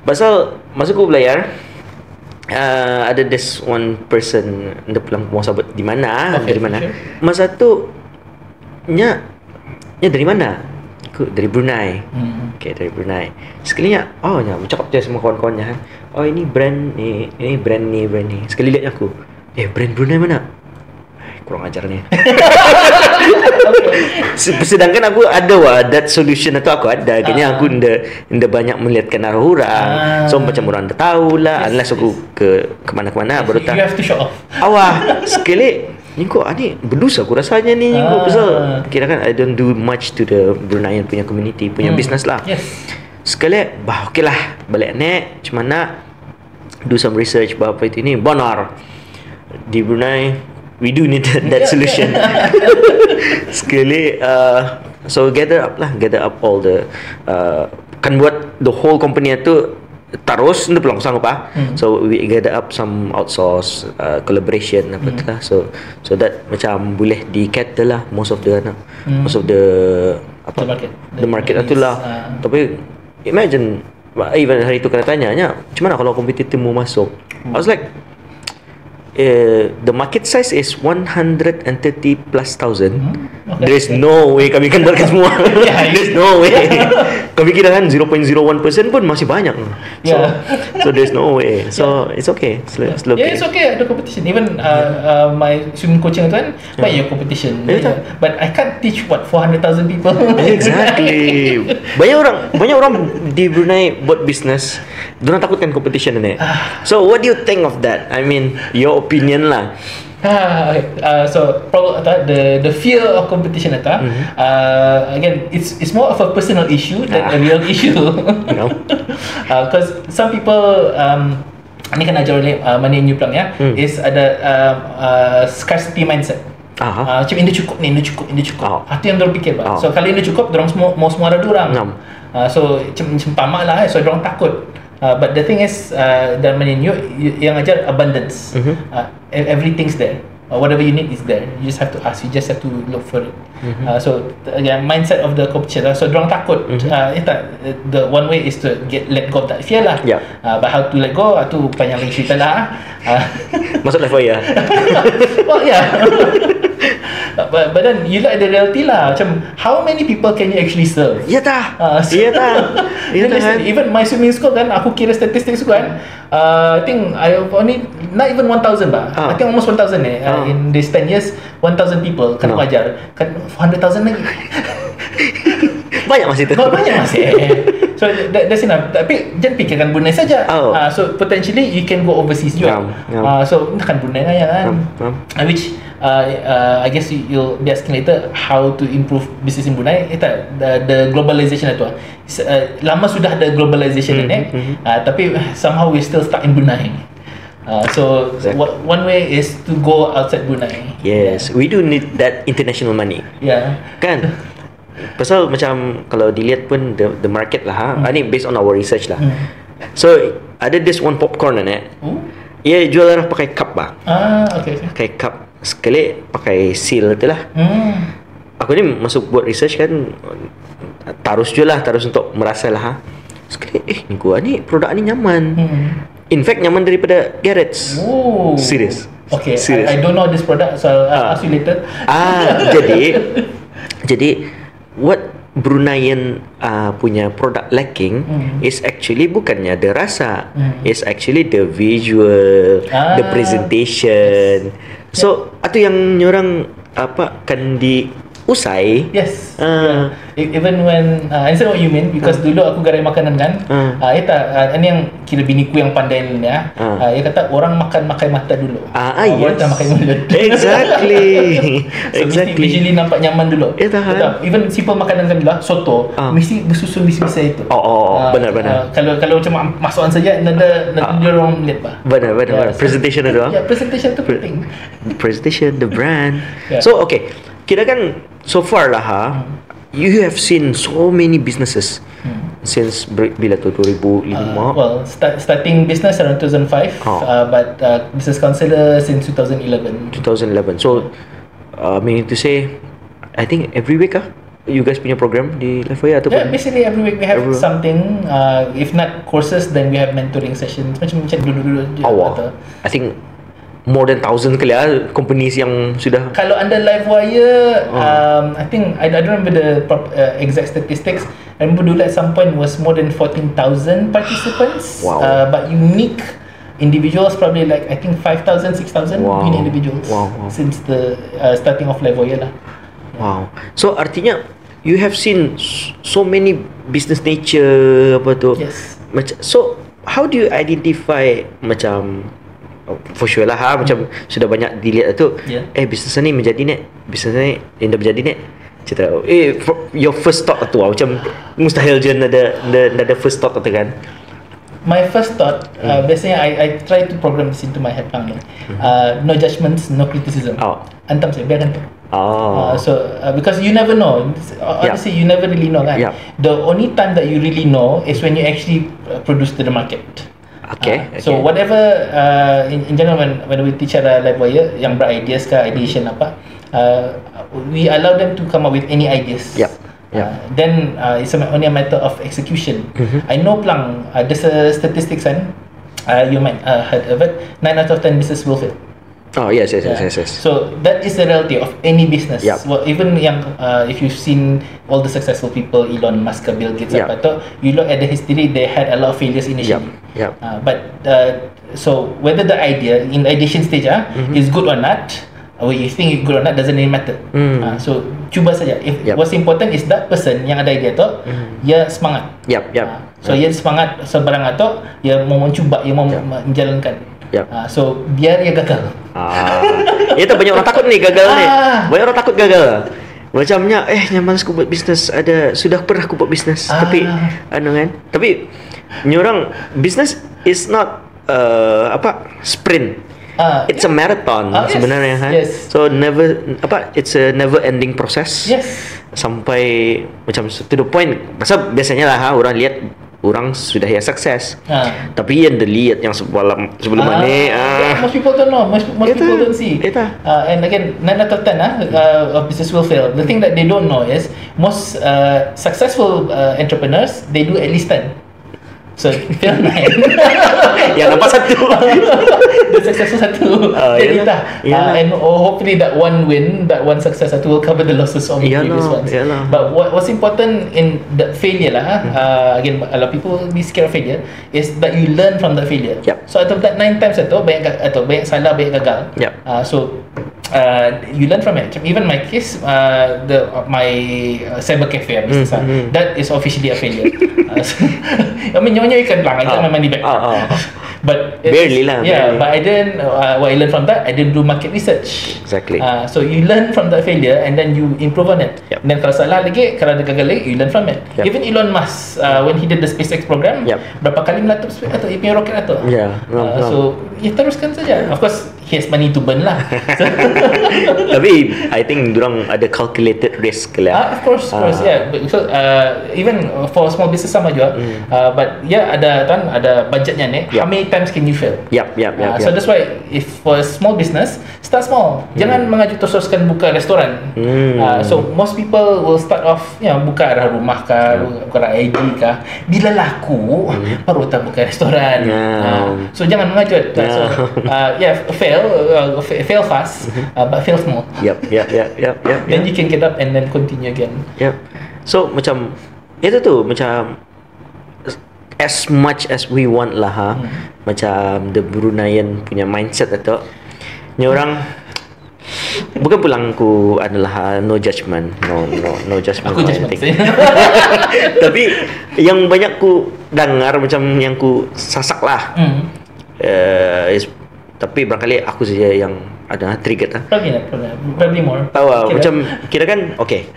Pasal masa aku belajar, ada this one person dia pulang mau sabut di mana, dari mana. Masa tu nya dari mana? Aku dari Brunei. Dari Brunei. Sekalinya nya bercakap dia semua kawan-kawannya kan. Ini brand ni, brand ni. Sekali lihat aku, brand Brunei mana? Kurang ajar ni. Sedangkan aku ada that solution tu aku ada. Kayaknya aku nda banyak melihatkan arah orang. So macam orang dah tahu lah, unless aku ke mana-mana baru tahu. You have to show off. Sekali ni kok ni berdus aku rasanya ni kok pasal kira kan I don't do much to the Bruneian punya community punya business lah. Sekali okey lah balik ni macam mana do some research apa itu ni benar di Brunei. We do need that solution. Sekali so gather up all the kan buat the whole company itu terus nda pulang sanggup so we gather up some outsource collaboration apa tu lah, so that macam boleh di cater lah most of the market tu lah. Tapi imagine even hari tu kena tanya macam mana kalau kompetitor mau masuk. I was like the market size is 130 plus thousand. There's no way kami kan buatkan semua. There's no way. Kami kira kan 0.01% pun masih banyak. So there's no way. So it's okay. It's okay. It's okay. Ada competition. Even my swimming coaching tu kan banyak competition. But I can't teach 400,000 people. Exactly. Banyak orang di Brunei buat business. Diorang takutkan competition ni. So what do you think of that? I mean, your opinion lah. So the fear of competition again it's more of a personal issue than a real issue. Because some people ni kan ajar oleh Money New Plum is ada scarcity mindset. Macam ini cukup. Itu yang diorang fikir. So kalau ini cukup, diorang semua ada diorang. So macam tamak lah. So diorang takut. But the thing is, dalam Money yang ajar abundance. Everything's there. Whatever you need is there. You just have to ask. You just have to look for it. So mindset of the competition. So diorang takut. The one way is to let go of that fear lah. But how to let go, itu panjang lagi cerita lah. Masuk level ya. Well, but then you look at the reality lah. Macam how many people can you actually serve? Even my swimming school kan, aku kira statistik tu kan, I think I only not even 1,000 bah. I think almost 1,000 in this 10 years 1,000 people kan ajar. Kan 400,000 lagi. Banyak masih tu. Banyak masih. So that's enough. Tapi jangan fikirkan Brunei saja. So potentially you can go overseas juga. So kan Brunei kan. Which I guess you'll be asking later how to improve business in Brunei. The globalization itu. Lama sudah ada globalization ini, tapi somehow we still stuck in Brunei. So one way is to go outside Brunei. Yes, we do need that international money. Kan? Pasal macam kalau dilihat pun the market lah ini based on our research lah. So ada this one popcorn ia jual orang pakai cup bah. Okay. Pakai cup. Sekali pakai seal tu lah. Aku ni masuk buat research kan, tarus je lah, tarus untuk merasa lah. Sekali ni gua ni produk ni nyaman. In fact nyaman daripada Garrett's. Serious. Okay, serious. I don't know this product, so I'll ask you later. Jadi what Bruneian punya produk lacking is actually bukannya the rasa, is actually the visual, the presentation. So atau yang orang apa kan diusai. Yes. Even when I understand what you mean, because dulu aku garai makanan kan. Ini yang kira biniku yang pandai ni ya. Dia kata orang makan pakai mata dulu. Orang tak pakai mulut. Exactly. So mesti visually nampak nyaman dulu. Even simple makanan kan dulu, soto, mesti bersusun misi-misi itu. Benar. Kalau cuma masukan saja, nada dia orang lihat bah. Benar. Presentation itu. Presentation tu penting. Presentation, the brand. So okay, kira kan so far lah you have seen so many businesses since bila tu 2005. Well, starting business around 2005, but business counselor since 2011. So meaning to say, I think every week you guys punya program di Lafaya ataupun? Yeah, basically every week we have something. If not courses, then we have mentoring sessions. Macam dulu-dulu je. I think more than 1,000 kali companies yang sudah. Kalau under Livewire, I think I don't remember the exact statistics. I remember dulu at some point was more than 14,000 participants. But unique individuals probably like I think 5,000, 6,000 unique individuals since the starting of Livewire lah. So artinya you have seen so many business nature apa tu. Yes. So how do you identify macam for sure lah macam sudah banyak dilihat tu bisnes ni menjadi ni, bisnes ni dah menjadi ni, cerita your first thought tu macam mustahil je ada first thought tu kan. My first thought biasanya I try to program this into my head lang. No judgments, no criticism. Antam saya biarkan tu. So because you never know, honestly you never really know kan. The only time that you really know is when you actually produce to the market. So whatever in general when we teach at Livewire yang ber-ideas ke ideation apa, we allow them to come up with any ideas. Then it's only a matter of execution. I know plang there's a statistics kan, you might heard of it, 9 out of 10 business will fail. Yes. So that is the reality of any business. Well, even yang if you've seen all the successful people, Elon Musk, Bill Gates, apa tu, you look at the history, they had a lot of failures initially. But so whether the idea in ideation stage is good or not, or you think it's good or not doesn't really matter. So cuba saja. If what's important is that person yang ada idea tu, dia semangat. So dia semangat sebarang tu, dia mau mencuba, dia mau menjalankan. So biar dia gagal. Itu banyak orang takut ni gagal ni. Banyak orang takut gagal. Macamnya nyaman aku buat bisnes, sudah pernah aku buat bisnes tapi kan. Tapi ni orang business is not sprint. It's a marathon sebenarnya So it's a never ending process. Sampai macam to the point. Pasal biasanya lah orang lihat orang sudah sukses. Tapi yang dilihat yang sebelum ni most people don't know, most people don't see. And again 9 out of 10 of business will fail. The thing that they don't know is most successful entrepreneurs, they do at least 10. So fail 9. Yang nampak satu. The successful satu. Jadi and hopefully that one win, that one success satu will cover the losses of the previous ones. But what's important in the failure again a lot of people be scared of failure, is that you learn from the failure. So out of that 9 times banyak salah, banyak gagal. So you learn from it. Even my case, my cyber cafe business, that is officially a failure. I mean, nyonya ikan lang, I got my money back. But barely lah. But I didn't. What I learned from that, I didn't do market research. Exactly. So you learn from that failure and then you improve on it. And then kalau salah lagi, kalau ada gagal lagi, you learn from it. Even Elon Musk, when he did the SpaceX program, berapa kali meletup atau dia punya roket atau? So teruskan saja. Of course, he has money to burn lah. Tapi I think dorang ada calculated risk lah. Of course, So even for small business sama juga. But ada budgetnya ni. How many times can you fail? So that's why if for a small business, start small. Jangan mengaju teruskan buka restoran. So most people will start off buka arah rumah kah, buka arah ID kah. Bila laku baru tak buka restoran. So jangan mengaju. So fail fast, but fail small. Then you can get up and then continue again. So macam itu tu macam as much as we want lah macam the Bruneian punya mindset tu. Ni orang bukan pulang aku adalah no judgement, no judgement. Aku judgement. Tapi yang banyak ku dengar macam yang ku sasak lah. Tapi barangkali aku saja yang ada trigger lah. Probably more. Tahu macam kira kan okay.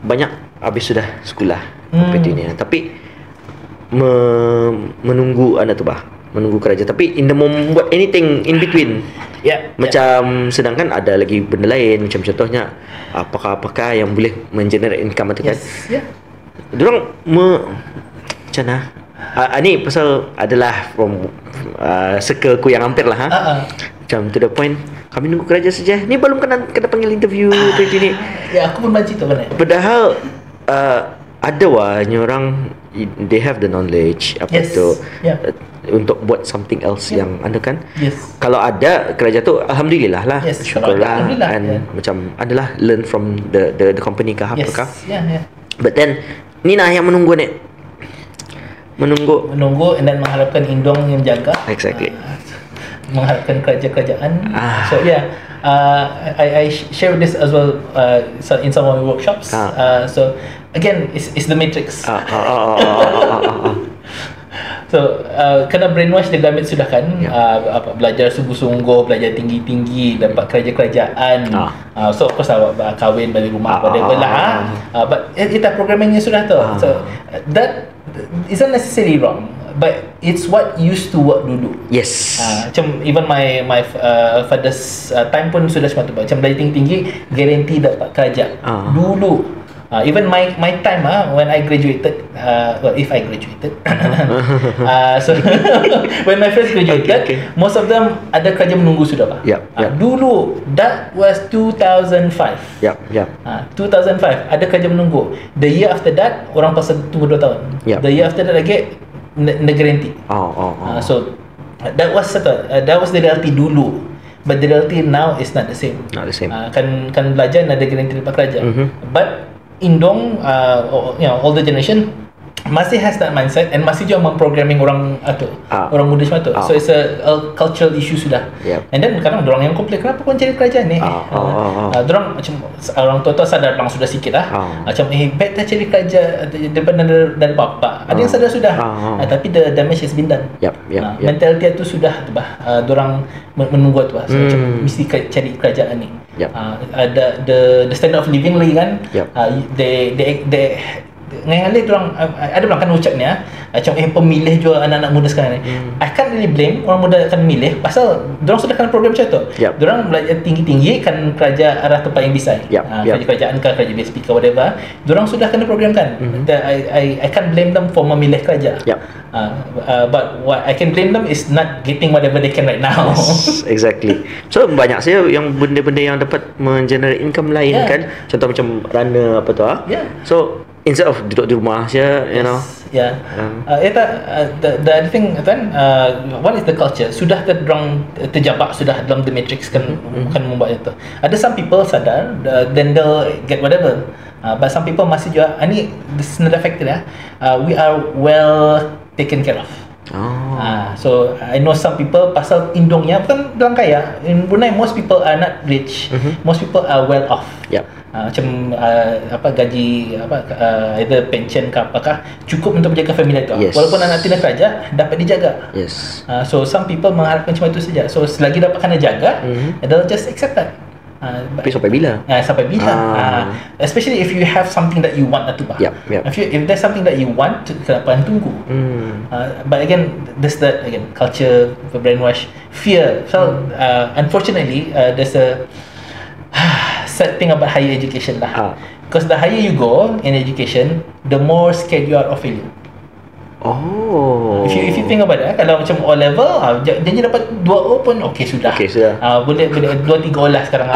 Banyak habis sudah sekolah ini. Tapi menunggu tu menunggu kerja, tapi in the moment buat anything in between. Macam sedangkan ada lagi benda lain, macam contohnya apakah yang boleh mengenerate income tu kan. Diorang macam mana? Ni pasal adalah from circle ku yang hampir lah macam to the point kami nunggu kerja saja. Ni belum kena panggil interview ni. Aku pun baca tu kan. Padahal ada ni orang they have the knowledge untuk buat something else yang anda kan. Kalau ada kerja tu alhamdulillah lah. Syukurlah. And macam adalah learn from the company kah apakah. But then ni yang menunggu ni. Menunggu and then mengharapkan indong yang jaga. Exactly. Mengharapkan kerajaan. So I share this as well in some of my workshops. So again, it's the matrix. So kena brainwash dia gamit sudah kan. Belajar sungguh-sungguh, belajar tinggi-tinggi, dapat kerajaan. So of course awak kahwin, balik rumah, whatever lah. But kita programmingnya sudah tu. So that isn't necessarily wrong, but it's what used to work dulu. Macam even my father's time pun sudah semua tu. Macam belajar tinggi-tinggi, guarantee dapat kerja. Dulu even my time when I graduated, well, if I graduated, so when my friends graduated, most of them ada kerja menunggu sudah pak. Dulu that was 2005. 2005 ada kerja menunggu. The year after that orang pasal tunggu 2 tahun. The year after that lagi guarantee. So that was the reality dulu. But the reality now is not the same. Kan belajar ada guarantee dapat kerja. But Indong, older generation masih has that mindset and masih juga memprogramming orang orang muda semua tu. So it's a cultural issue sudah. And then kadang orang yang komplain kenapa kau cari kerajaan ni? Orang macam orang tua sadar orang sudah sikit lah. Macam better cari kerja daripada dari bapa. Ada yang sadar sudah. Tapi the damage has been done. Mentality itu sudah tu bah. Orang menunggu tu bah. So macam mesti cari kerajaan ni. Ada the standard of living lagi kan. They ngalih orang ada orang kan ucap ni macam pemilih juga anak-anak muda sekarang ni. I can't really blame orang muda akan memilih pasal diorang sudah kena program macam tu. Diorang belajar tinggi-tinggi kan kerja arah tempat yang bisa. Kerajaan ke kerja BSP ke whatever. Diorang sudah kena program kan. I can't blame them for memilih kerja. But what I can blame them is not getting whatever they can right now. Exactly. So banyak saya yang benda-benda yang dapat mengenerate income lain kan. Contoh macam runner apa tu So instead of duduk di rumah saja, you know. The other thing kan, one is the culture. Sudah terang terjebak sudah dalam the matrix kan, bukan membuat itu. Ada some people sadar, then they'll get whatever. But some people masih juga. Ini this is another factor we are well taken care of. So I know some people pasal indongnya bukan bilang kaya. In Brunei most people are not rich. Most people are well off. Macam gaji either pension ke apakah cukup untuk menjaga family tu. Walaupun anak tidak kerja dapat dijaga. So some people mengharapkan macam itu saja. So selagi dapat kena jaga, they'll just accept that. Tapi sampai bila? Sampai bila? Especially if you have something that you want tu bah. If there's something that you want, kenapa tunggu? But again, there's that culture, brainwash, fear. So unfortunately, there's a sad thing about higher education lah. Because the higher you go in education, the more scared you are of failure. If you think about it, kalau macam O level, janji dapat 2O pun okay sudah. Boleh 2-3 lah sekarang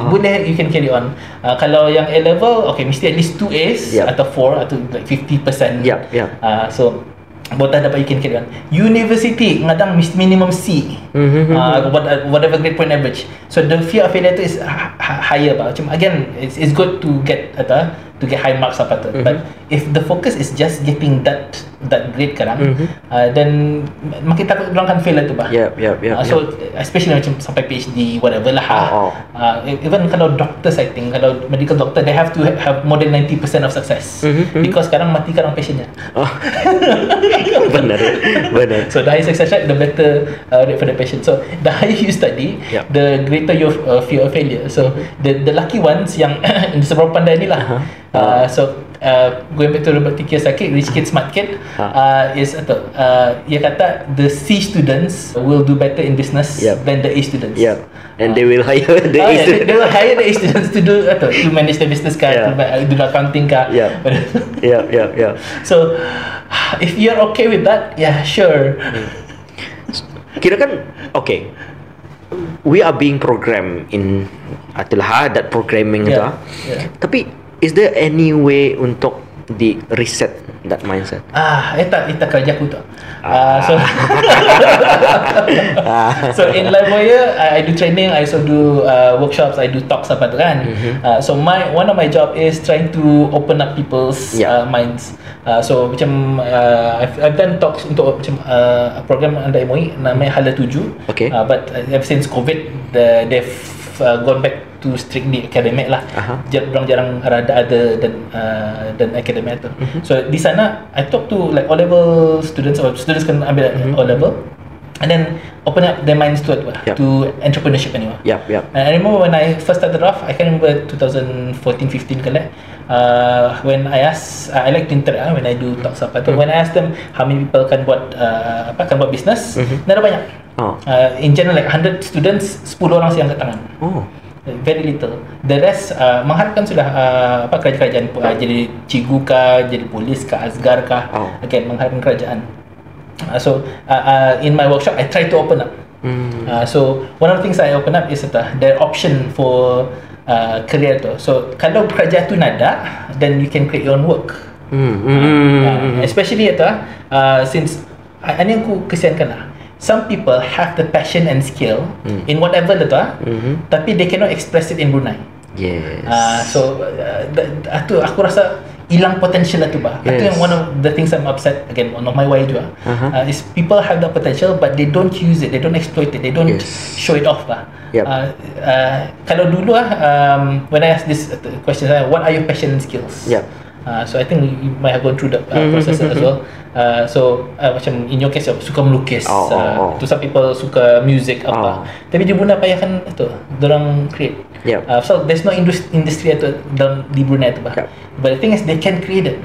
boleh, you can carry on. Kalau yang A level, okay mesti at least 2 A's atau 4 atau like 50%. So both dapat you can carry on. University ngadang minimum C. Whatever grade point average. So the fear of failure tu is higher bah. Macam again, it's good to get high marks apa tu. But if the focus is just getting that grade kadang, then makin takut orang kan fail tu bah. So especially macam sampai PhD whatever lah. Even kalau doctors, I think kalau medical doctor, they have to have more than 90% of success, because kadang mati kadang patientnya. Benar. So the higher success rate, the better rate for the patient. So the higher you study, the greater your fear of failure. So the lucky ones yang seberapa pandai ni lah. So going back to Robert T. Kiyosaki, Rich Kid Smart Kid, is dia kata the C students will do better in business than the A students. And they will hire the A students. They will hire the A students to do to manage the business to do accounting So if you're okay with that, sure. Kira kan okay, we are being programmed in atulah that programming tu. Tapi is there any way untuk di reset that mindset? Itu kerja aku tu. So in LiveWire, I do training, I also do workshops, I do talks apa tu kan. So one of my job is trying to open up people's minds. So macam I've done talks untuk macam program under MOE namanya Hala 7. But ever since COVID, they've gone back to strictly academic lah. Orang jarang ada dan academic tu. So di sana I talk to like O-level students, or students can ambil O-level, and then open up their minds to entrepreneurship anyway. And I remember when I first started off, I can remember 2014-15 kali. When I ask, I like to interact when I do talks apa tu. When I ask them how many people can buat business, ada banyak. In general like 100 students, 10 orang sih angkat tangan. Very little. The rest mengharapkan sudah kerajaan jadi cikgu kah, jadi polis kah, asgar kah. Again, mengharapkan kerajaan. So in my workshop, I try to open up. So one of the things I open up is the option for career tu. So kalau kerja tu nada, then you can create your own work. Especially since ini aku kesiankan lah. Some people have the passion and skill in whatever tapi they cannot express it in Brunei. So aku rasa hilang potential lah tu bah. Itu yang one of the things I'm upset again, one of my why juga is people have the potential but they don't use it, they don't exploit it, they don't show it off bah. Kalau dulu when I ask this question, what are your passion and skills? So I think you might have gone through that process as well. So macam in your case suka melukis, to some people suka music apa. Tapi di Brunei payahkan itu, dorang create. So there's no industry dalam di Brunei tu bah. But the thing is they can create it.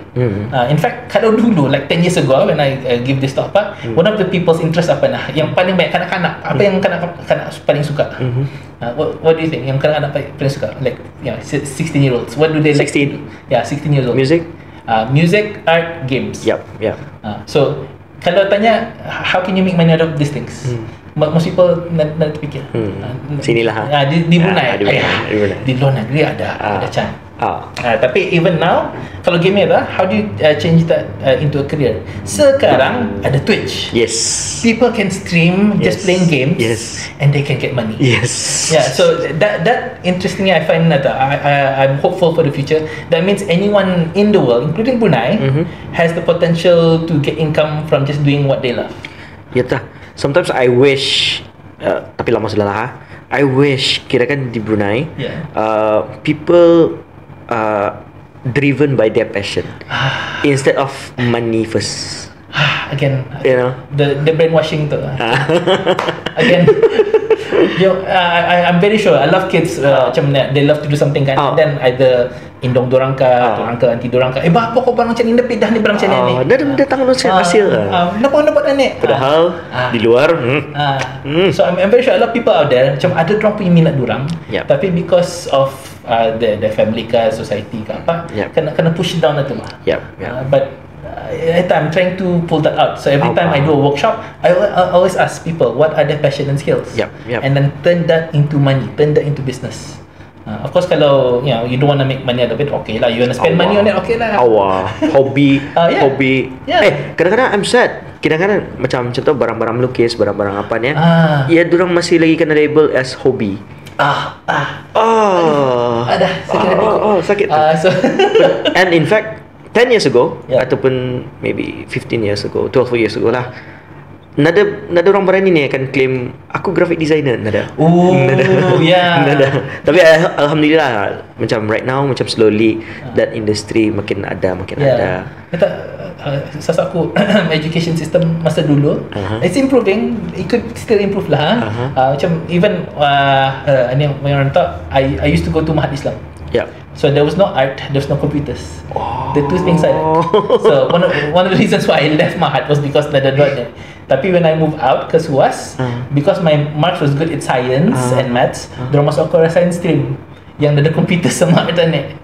In fact kalau dulu like 10 years ago when I give this talk one of the people's interest apa nah, yang paling banyak kanak-kanak, apa yang kanak-kanak paling suka? What do you think? Yang kanak-kanak paling suka, like 16-year-olds, what do they like? 16 years old. Music, art, games. So kalau tanya how can you make money out of these things, most people nak terfikir sinilah di Brunei. Di luar negeri ada chance. Tapi even now kalau game how do you change that into a career? Sekarang ada Twitch. People can stream just playing games and they can get money. So that interestingly I find that I'm hopeful for the future. That means anyone in the world including Brunei has the potential to get income from just doing what they love. Sometimes I wish tapi lama sudah lah I wish kirakan di Brunei people driven by their passion instead of money first. Again, you know, the brainwashing tu. Again, I'm very sure. I love kids. Macam they love to do something kan. And then either indong dorang ka, atau uncle auntie dorang ka. Bapa kau barang macam ni, dah ni barang macam ni. Dah tangan hasil. Nampak ni. Padahal di luar. So I'm very sure a lot of people out there macam ada dorang punya minat dorang. Tapi because of the family ka, society ka apa, kena push down itu mah. But I'm trying to pull that out. So every time I do a workshop, I always ask people what are their passion and skills, and then turn that into money, turn that into business. Of course, kalau you don't want to make money out of it, okay lah. You want to spend money on it, okay lah. Hobi. Kadang-kadang I'm sad. Kadang-kadang macam contoh barang-barang melukis, barang-barang apa ni. Ya, dorang masih lagi kena label as hobi. Ada sakit hati. Sakit. So And in fact 10 years ago, Yeah. ataupun maybe 15 years ago, 12 years ago lah, nada orang berani ni akan claim aku graphic designer. Nada. yeah. Nada. Tapi alhamdulillah, macam right now, macam slowly that industry makin ada. Kata sasa aku education system masa dulu, it's improving. It could still improve lah. Macam even ni yang orang tahu, I used to go to Mahat Islam. Yeah. So there was no art, there was no computers. The two things I like. So one of the reasons why I left Mahat was because nada dot. Tapi when I moved out ke SUAS, because my marks was good at science and maths, dorang masuk aku science stream yang ada computer sama internet.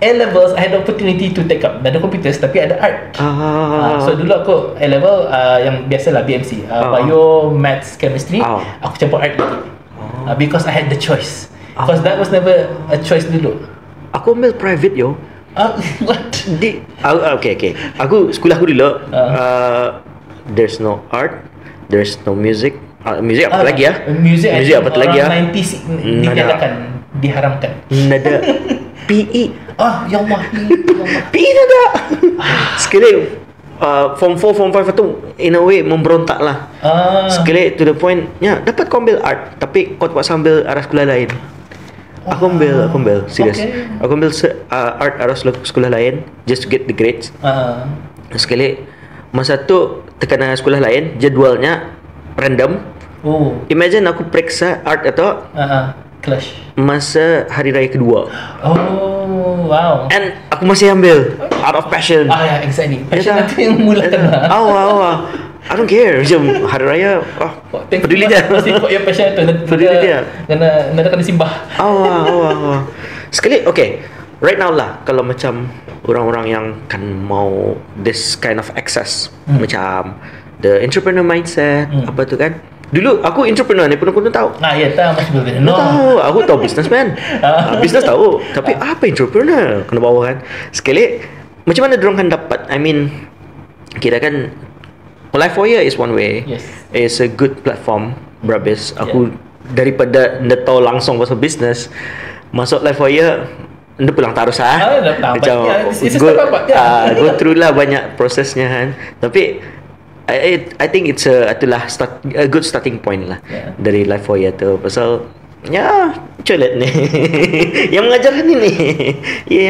A-levels I had the opportunity to take up ada computers tapi ada art. So dulu aku A-level yang biasalah BMC, bio, maths, chemistry, aku campur art lagi. Because I had the choice. Because that was never a choice dulu. Aku ambil private yo. What? Okay. Sekolah aku dulu, there's no art, there's no music. Music apa lagi ya? Music apa lagi ya? 90s diharamkan. Nada. PE. Ya Allah. PE nada. Sekali form 4, form 5 tu in a way memberontak lah. Sekali to the point, dapat kau ambil art tapi kau terpaksa ambil arah sekolah lain. Aku ambil serius. Okay. Aku ambil art arah sekolah lain just to get the grades. Sekali masa tu tekanan sekolah lain, jadualnya random. Imagine aku periksa art atau clash masa hari raya kedua. Wow. And aku masih ambil out of passion. Exactly. Passion itu yang mulakan lah. I don't care. Macam hari raya, peduli dia. Mesti kau yang passion tu. Peduli dia. Kena kena simbah. Sekali, okay. Right now lah, kalau macam orang-orang yang kan mau this kind of access, macam the entrepreneur mindset, apa tu kan. Dulu aku entrepreneur ni pun aku tak tahu. Ya tahu masih boleh. Tahu, aku tahu businessman. Business tahu, tapi apa entrepreneur? Kena bawa kan. Sekali, macam mana dorang kan dapat? I mean, kira kan Life for You is one way. Yes. It's a good platform. Berhabis aku daripada ndak tahu langsung pasal business, masuk Life for You, ndak pulang terus macam go through lah banyak prosesnya kan. Tapi I think it's a good starting point lah dari Life for You tu. Pasal colet ni yang mengajar ni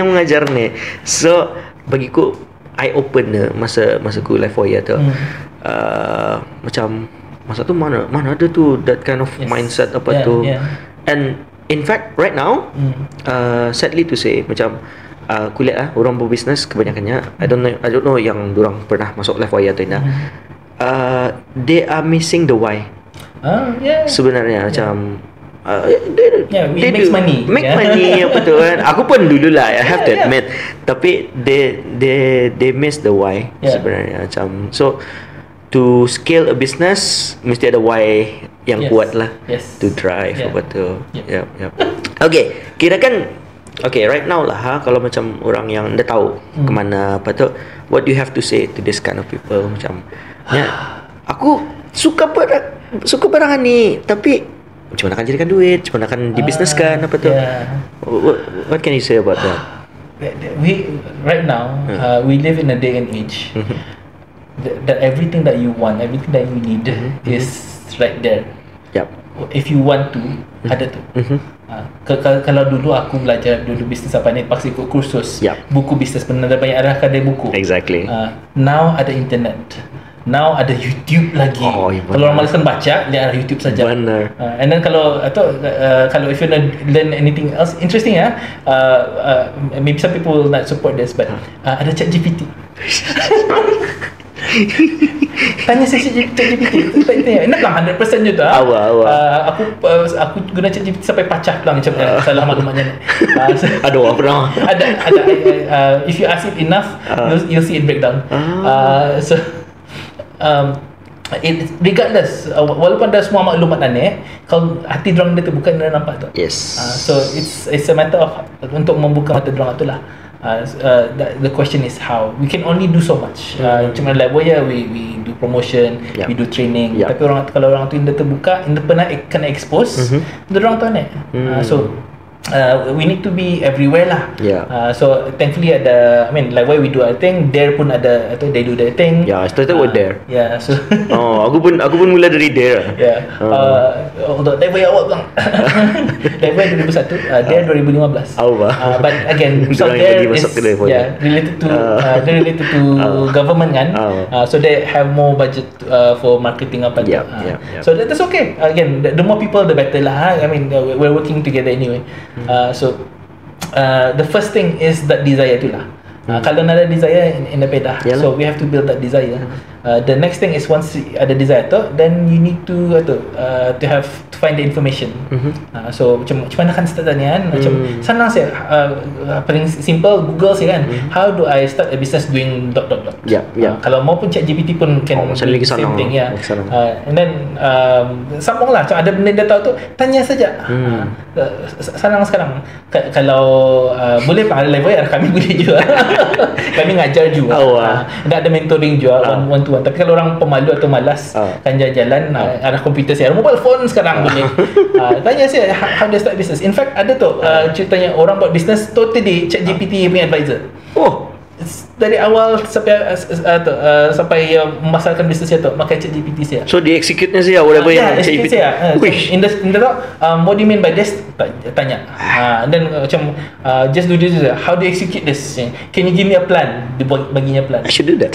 mengajar ni. So bagiku eye open masa ku Life for You tu. Macam masa tu mana ada tu that kind of mindset apa tu. And in fact right now sadly to say, macam aku lihat orang berbisnes kebanyakannya, I don't know yang dorang pernah masuk Life for You tu they are missing the why. Sebenarnya macam they make money apa tu kan. Aku pun dululah, I have to admit, tapi they miss the why sebenarnya. Macam so to scale a business mesti ada why yang kuat lah to drive apa tu. Okay, kirakan right now lah kalau macam orang yang dah tahu kemana apa tu, what do you have to say to this kind of people? Macam aku suka barang ni, tapi macam mana akan jadikan duit, macam mana akan dibisneskan apa tu. What can you say about that? We right now we live in a day and age that everything that you want, everything that you need is right there. If you want to, ada tu. Kalau dulu aku belajar bisnes apa ni, paksa ikut kursus, buku bisnes, benar banyak arahkan dari buku. Exactly. Now ada internet. Now ada YouTube lagi. Kalau orang malas kan baca, lihat YouTube saja. Benar. And then kalau if you learn anything else interesting maybe some people will not support this, but ada ChatGPT. Tanya ChatGPT. Nak lah 100% je tu. Aku guna ChatGPT sampai pacah pulang macam salah maklumatnya. Aduh, apa pernah? Ada if you ask it enough, you'll see it breakdown. So regardless, walaupun ada semua maklumat kalau hati dorang dia tu bukan dia nampak tu. Yes. So it's a matter of untuk membuka mata dorang tu lah. the question is how. We can only do so much. Cuma level ya, we do promotion, we do training. Tapi kalau orang tu Indo terbuka, Indo pernah kena expose, orang tu aneh. So we need to be everywhere lah. So thankfully I mean like why we do our thing, Dare pun ada atau they do their thing. I started with Dare. So aku pun mula dari Dare. Untuk level awak bang. Level 2001, Dare 2015. But again, so Dare is related to government kan. So they have more budget for marketing apa tu. So that's okay. Again, the more people the better lah. I mean we're working together anyway. So the first thing is that desire tu lah. Kalau nak ada desire in the pedah, so we have to build that desire. The next thing is once ada desire tu, then you need to find the information. So macam mana kan start tanya kan? Macam senang saya, paling simple Google saya kan. How do I start a business doing ... Kalau mau pun ChatGPT pun can do the same thing and then sambung lah. Macam ada benda dia tahu tu, tanya saja. Senang sekarang. Kalau boleh ada level kami boleh juga. Kami ngajar juga. Ada mentoring juga one to one. Tapi kalau orang pemalu atau malas kan jalan-jalan arah komputer saya, mobile phone sekarang boleh. Tanya saya how they start business. In fact ada tu ceritanya orang buat business totally ChatGPT punya advisor. Dari awal sampai memasarkan bisnes tu pakai ChatGPT saya. So dia execute-nya saya whatever yang ChatGPT. In the what do you mean by this? Tanya. And then macam just do this. How do you execute this? Can you give me a plan? Dia baginya plan. I should do that.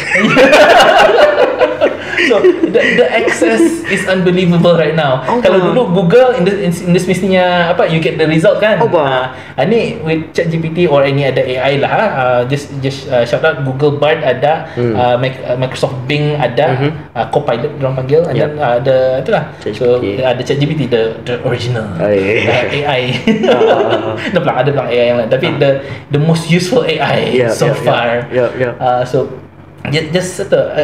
So the access is unbelievable right now. Kalau dulu Google in this mestinya you get the result kan. Ni with ChatGPT or any other AI lah. Just shout out Google Bard ada, Microsoft Bing ada, Copilot diorang panggil, and then ada itulah. So ada ChatGPT the original AI. Ada bilang AI yang lain, tapi the most useful AI so far. So just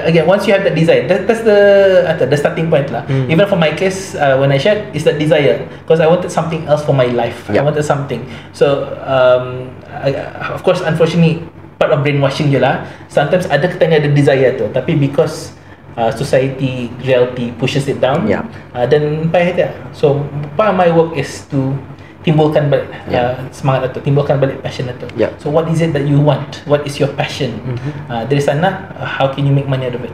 again, once you have that desire, that's the starting point lah. Even for my case, when I shared, is that desire, because I wanted something else for my life. I wanted something. So of course, unfortunately, part of brainwashing je lah. Sometimes ada kita ada desire tu, tapi because society reality pushes it down, then payah. So part of my work is to timbulkan balik semangat itu, timbulkan balik passion itu. So what is it that you want? What is your passion? Dari sana, how can you make money out of it?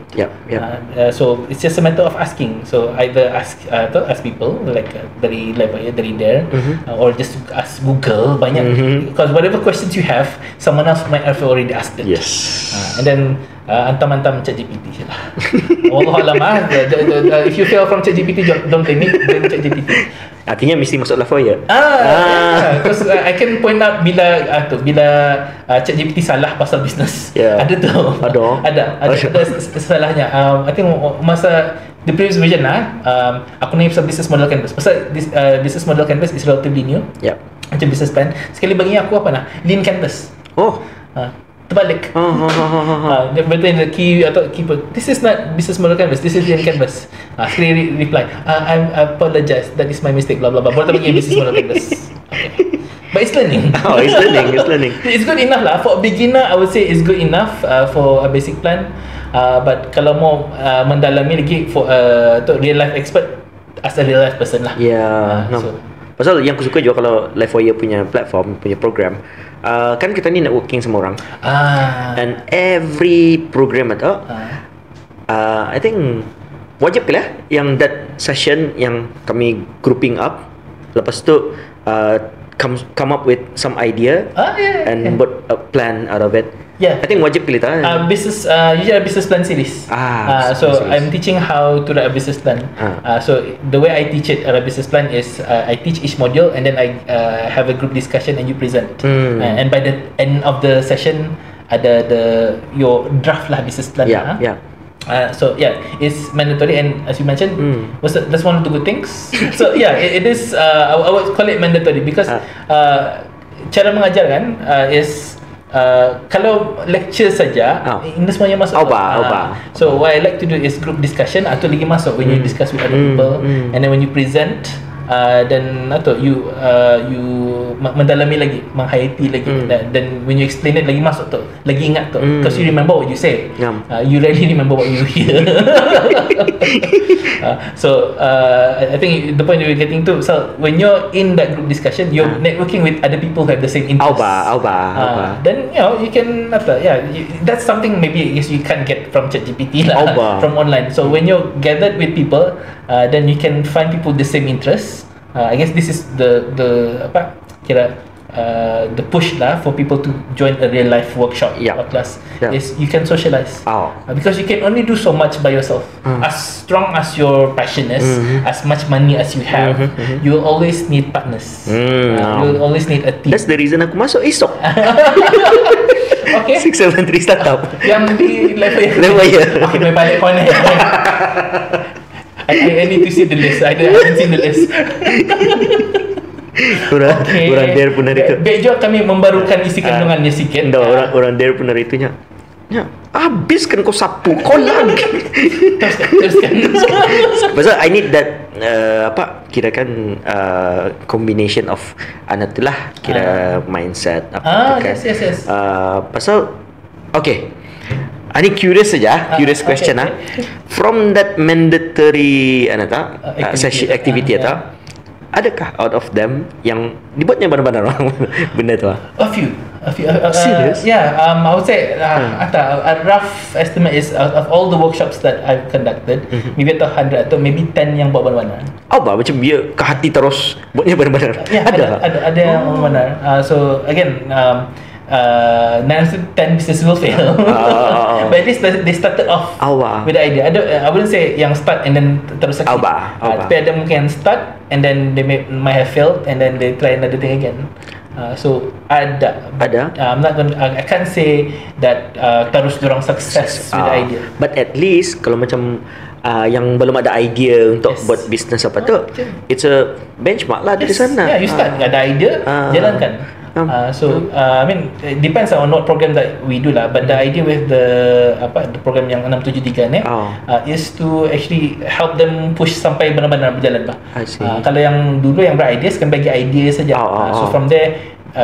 So it's just a matter of asking. So either ask people like dari level dari Dare, or just ask Google banyak. Because whatever questions you have, someone else might have already asked it. And then antam-antam ChatGPT je lah. Wallahualam if you fail from ChatGPT, don't blame me, blame ChatGPT. Artinya mesti masuk level ya. Because I can point out bila ChatGPT salah pasal bisnes. Ada tu. Ada salahnya. I think masa the previous version aku naik pasal business model canvas. Pasal business model canvas is relatively new. Macam business plan. Sekali bagi aku lean canvas. Terbalik. Betul the key atau keyword. This is not business model canvas. This is lean canvas. Sekali reply. I apologize. That is my mistake. Blah blah blah. Baru bagi business model canvas. Okay. But it's learning. It's learning. It's good enough lah. For a beginner, I would say it's good enough for a basic plan. But kalau mau mendalami lagi for real life expert, as a real life person lah. Pasal yang aku suka juga kalau Livewire punya platform, punya program, kan kita ni networking sama orang. And every program atau I think wajib ke lah yang that session yang kami grouping up, lepas tu come up with some idea and buat a plan out of it. I think wajib pilih business usually a business plan series. So I'm teaching how to write a business plan. So the way I teach it a business plan is I teach each module and then I have a group discussion and you present. And by the end of the session ada your draft lah business plan. So it's mandatory, and as you mentioned, that's one of the good things. So it is. I would call it mandatory because cara mengajar kan is kalau lecture saja, ini semuanya masuk. So what I like to do is group discussion atau lagi masuk when you discuss with other people, and then when you present, dan you mendalami lagi, menghayati lagi, dan when you explain it lagi masuk tu, lagi ingat tu, because you remember what you say. You really remember what you hear. So I think the point that we're getting to, so when you're in that group discussion, you're networking with other people who have the same interests. Then you can that's something maybe I guess you can't get from ChatGPT lah, from online. So when you're gathered with people, then you can find people with the same interests. I guess this is the push lah for people to join a real life workshop or class. Is you can socialize, because you can only do so much by yourself. As strong as your passion is, as much money as you have, you will always need partners. You will always need a team. That's the reason aku masuk esok. Okay. 673 startup yang di level okay, may balik ko na yan. I need to see the list. I haven't seen the list. Orang there pun hari tu. Bejo kami membarukan isi kandungannya sikit. Orang there pun hari tu nya. Habiskan kau sapu kau lagi. Teruskan. Pasal I need that kirakan combination of anak tu lah, kira mindset kan. Yes. Pasal okay, ini curious saja, curious question okay. From that mandatory session activity adakah out of them yang dibuatnya benar-benar benda tu? A few. Serious? Yeah, I would say a rough estimate is out of all the workshops that I've conducted, maybe atau 100 atau maybe 10 yang buat benar-benar. Macam dia ke hati terus buatnya benar-benar. Yeah, ada yang benar-benar. So again, 9 10 business will fail. But at least they started off with the idea. I wouldn't say yang start and then terus succeed. Tapi ada mungkin start and then they might have failed and then they try another thing again. So ada. I can't say that terus dorang success with the idea. But at least kalau macam yang belum ada idea untuk buat bisnes apa tu, it's a benchmark lah dari sana. Yeah, you start ada idea, jalankan. I mean, it depends on what program that we do lah. But the idea with the program yang 673 ni is to actually help them push sampai benar-benar berjalan lah. Kalau yang dulu yang ber-ideas kan bagi idea saja. So from there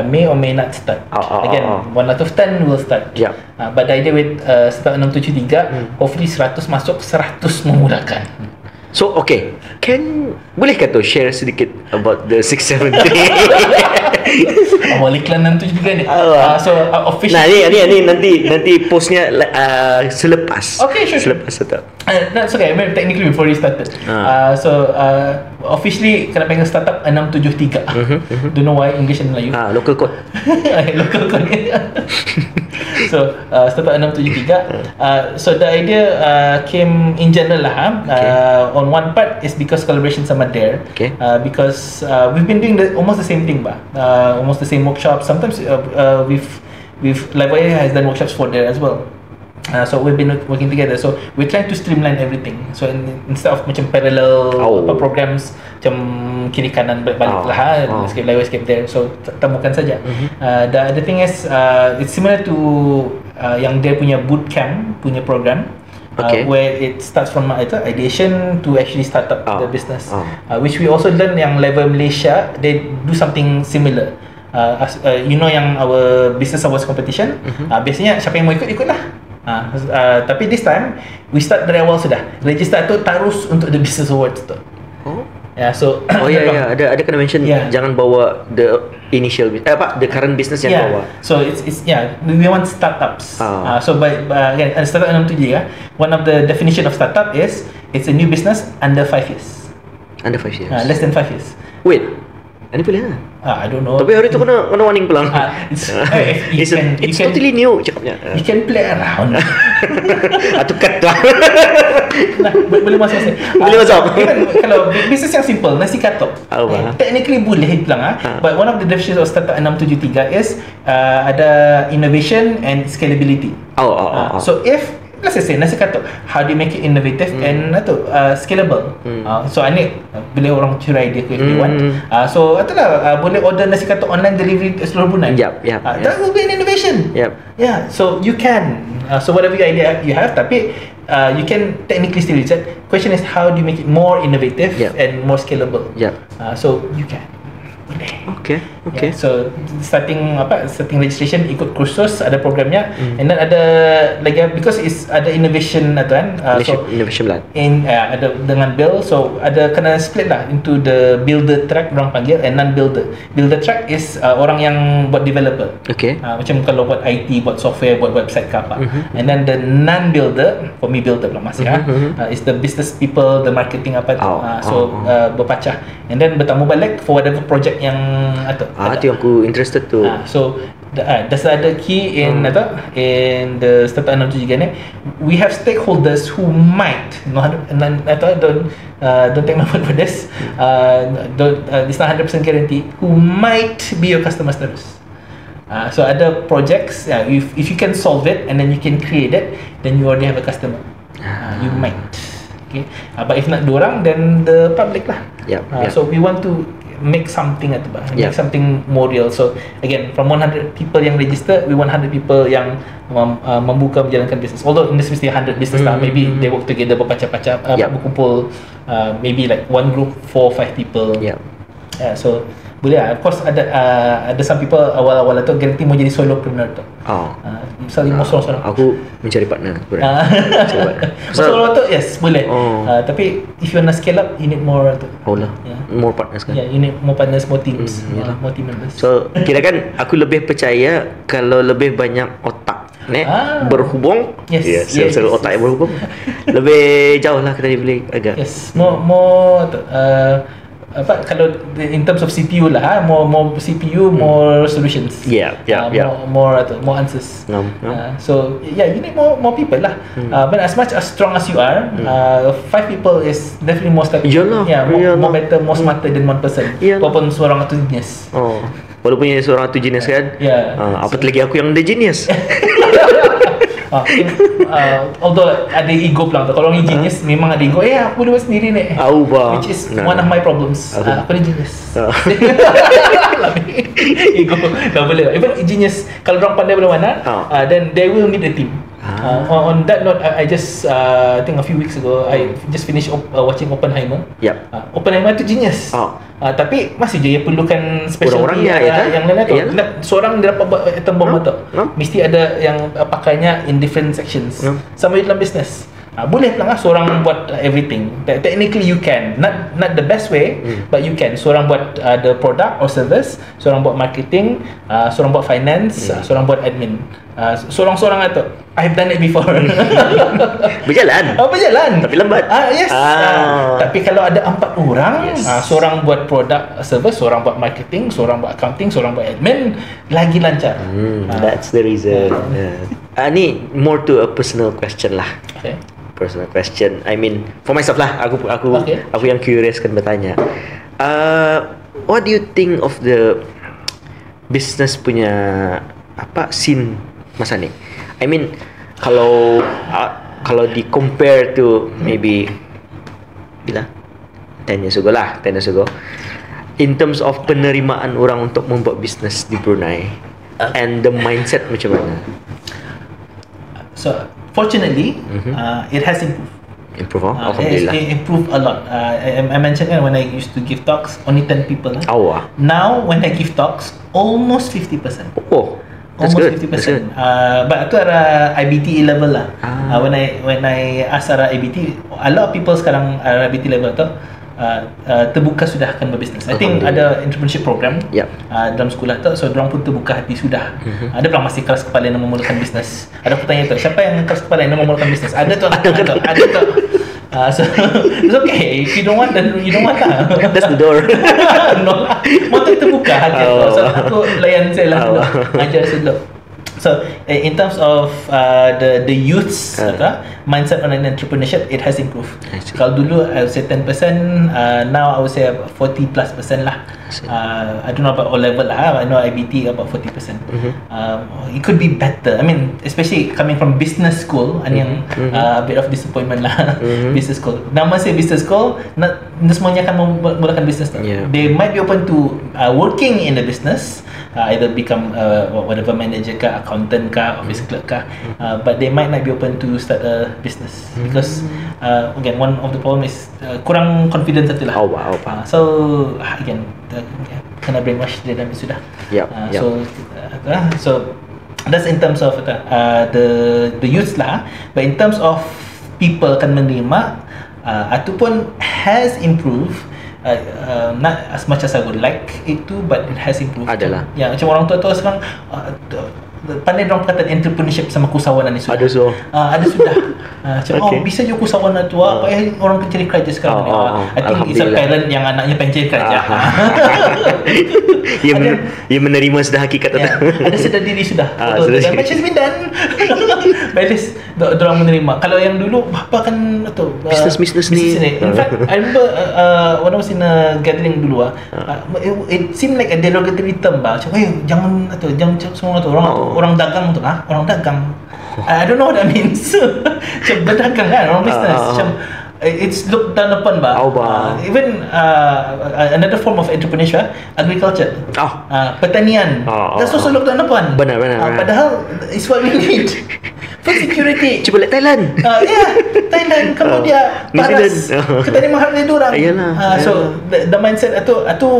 may or may not start. Again, 1 out of 10 will start. But the idea with start 673, hopefully 100 masuk, 100 memulakan. So okay, bolehkah tu share sedikit about the 673? Awal iklan 673 ni. So officially ni nanti postnya selepas. Okay, sure. Selepas tu. That's okay. I mean, technically before you started. Officially kena panggil startup 673. Don't know why English and Melayu. Local code. Local code. So startup 673. So the idea came in general lah. On one part is because collaboration sama Dare. Because we've been doing almost the same thing almost the same workshops. Sometimes we've Livewire has done workshops for Dare as well. So we've been working together. So we're trying to streamline everything. So instead of macam parallel programs macam kiri kanan balik lah, escape Livewire, escape Dare. So temukan saja. The thing is it's similar to yang Dare punya bootcamp punya program. Where it starts from ideation to actually start up the business, which we also learn yang level Malaysia they do something similar. Yang our business awards competition, biasanya siapa yang mau ikut lah. Tapi this time we start dari awal sudah. Register tu tarus untuk the business awards tu. So ada kena mention jangan bawa the initial the current business yang bawa. So it's we want startups. So again startup 673 one of the definition of startup is it's a new business under 5 years. Under 5 years. Less than 5 years. Wait. Ini boleh lah. I don't know. Tapi hari tu kena warning pulang. It's totally new cakapnya. You can play around. Atau cut lah. Boleh masuk. Boleh masuk. Kalau bisnes yang simple, nasi katok. Technically boleh bilang but one of the definitions of startup 673 is ada innovation and scalability. So if let's say nasi katok, how do you make it innovative and scalable? So ini boleh orang curi idea ke if they want. So itulah boleh order nasi katok online delivery seluruh Brunei. That will be an innovation. So you can so whatever idea you have, tapi you can technically still reach that. Question is how do you make it more innovative and more scalable? So you can. Okay. Yeah, so starting registration, ikut kursus, ada programnya, and then ada lagi because it's ada innovation kan, innovation plan. Ada dengan build, so ada kena split lah into the builder track orang panggil and non-builder. Builder track is orang yang buat developer. Okay. Macam kalau buat IT, buat software, buat website ke apa. And then the non-builder, for me builder lah masih is the business people, the marketing apa tu. Berpacah. And then bertamu balik for whatever project yang itu yang aku interested tu. So that's the other key in the startup analogy juga ni. We have stakeholders who might don't take my word for this. It's not 100% guarantee. Who might be your customers terus. So ada projects, if you can solve it and then you can create it, then you already have a customer. You might. Okay. But if not diorang, then the public lah. So we want to make something make something more real. So again, from 100 people yang register, we want 100 people yang membuka menjalankan bisnes. Although in this mesti 100 business lah, maybe they work together berpacah-pacah, berkumpul, maybe like one group 4-5 people. So boleh lah. Of course ada some people awal-awal tu guarantee mau jadi solopreneur tu. Misalnya mau seorang-seorang. Aku mencari partner solo tu yes boleh. Tapi if you want to scale up, you need more tu. More partners kan. You need more partners, more teams, more team members. So kirakan aku lebih percaya kalau lebih banyak otak berhubung. Sel-sel otak yang berhubung lebih jauh lah kita boleh agak. More kalau in terms of CPU lah, more CPU, more solutions. More answers. So you need more people lah. But as much as strong as you are, 5 people is definitely more stable. More better, more smarter than one person. Walaupun seorang tu genius. Walaupun seorang tu genius kan. Apatah lagi aku yang the genius. Although ada ego pula tu. Kalau orang genius memang ada ego. Aku boleh buat sendiri ni. Which is one of my problems. Aku ni genius. Ego tak boleh lah. Even genius, kalau orang pandai mana-mana, then they will need a team. On that note, I just I think a few weeks ago I just finished watching Oppenheimer. Oppenheimer tu genius. Tapi masih je perlukan specialty yang lain tu. Seorang dia dapat buat atom bomb tu. Mesti ada yang pakainya in different sections. Sama dalam business. Boleh pula seorang buat everything. Technically you can, not the best way, but you can. Seorang buat the product or service, seorang buat marketing, seorang buat finance, seorang buat admin. Seorang-seorang tu. I've done it before. Berjalan. Tapi lambat. Yes. Tapi kalau ada 4 orang, seorang buat product service, seorang buat marketing, seorang buat accounting, seorang buat admin, lagi lancar. That's the reason. Ni more to a personal question lah. Okay. Personal question. I mean for myself lah. Aku yang curious kan bertanya. What do you think of the business punya scene masa ni? I mean kalau di compare to maybe 10 years ago in terms of penerimaan orang untuk membuat bisnes di Brunei and the mindset macam mana? So fortunately, it has improved. Alhamdulillah. It improved a lot. I mentioned when I used to give talks, only 10 people. Now when I give talks, almost 50%. Almost good. 50%. But itu ada IBT level lah. When I ask arah IBT, a lot of people sekarang arah IBT level tu terbuka sudah akan berbisnes. I think ada entrepreneurship program dalam sekolah tu, so diorang pun terbuka hati sudah. Ada pula masih keras kepala yang memulakan bisnes. Ada pertanyaan tu, siapa yang keras kepala yang memulakan bisnes? Ada tu. So it's okay. If you don't want, then you don't want lah. That's the door. No lah. Motor terbuka hati aku. So aku layan saya lah dulu. Ajar saya dulu. So in terms of the youth's mindset on entrepreneurship, it has improved. Kalau dulu I would say 10%, now I would say 40+% lah. I don't know about O level lah. I know IBT about 40%. It could be better. I mean, especially coming from business school, yang a bit of disappointment lah. Business school. Nama saya business school, not semuanya akan memulakan business. They might be open to working in the business, either become whatever manager ke accountant kah, office clerk kah, but they might not be open to start a business because again, one of the problem is kurang confidence satu lah. Oh wow. So again, kena brainwash dia dan sudah. So that's in terms of the youth lah. But in terms of people akan menerima ataupun has improved, not as much as I would like it to, but it has improved. Adalah. Ya, macam orang tua sekarang pandai orang kata entrepreneurship sama usahawanan ni sudah. Ada sudah. Macam bisa je usahawan tua, apa orang cari kerja sekarang ni. I think it's a parent yang anaknya pengen cari kerja. Ia menerima sudah hakikat itu. Ada sedar diri sudah. Betul. Dan macam been done. By this, diorang menerima. Kalau yang dulu bapa kan tu business ni. In fact, I remember when I was in a gathering dulu it seemed like a derogatory term macam jangan semua tu orang dagang tu orang dagang. I don't know what that means. Macam berdagang kan, orang business. Macam it's looked down upon even another form of entrepreneurship, agriculture. Pertanian. That's also looked down upon. Benar. Padahal it's what we need. Food security. Cuba lihat Thailand. Thailand, Cambodia, paras. Petani mahal dia orang. So the mindset itu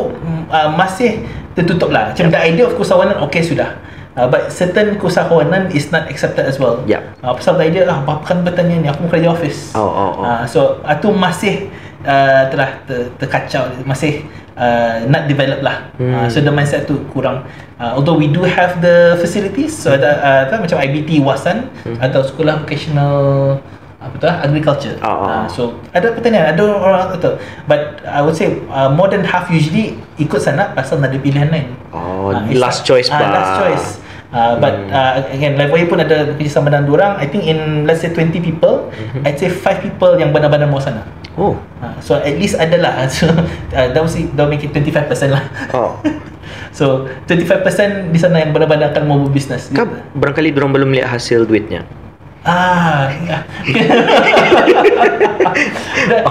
masih tertutup lah. Macam the idea of keusahawanan sudah. But certain keusahawanan is not accepted as well. Pasal the idea kan pertanian ni aku kerja office. So itu masih telah terkacau, masih not developed lah. So the mindset tu kurang. Although we do have the facilities, so ada macam IBT Wasan atau sekolah vocational agriculture. So ada pertanian, ada orang tu. But I would say more than half usually ikut sana pasal nak ada pilihan lain. Last choice last choice. But again, Live Wire pun ada kerjasama dengan diorang. I think in let's say 20 people, I'd say 5 people yang benar-benar mau sana. So at least adalah. So don't make it 25% lah. So 25% di sana yang benar-benar akan mau berbisnes. Kan barangkali diorang belum lihat hasil duitnya.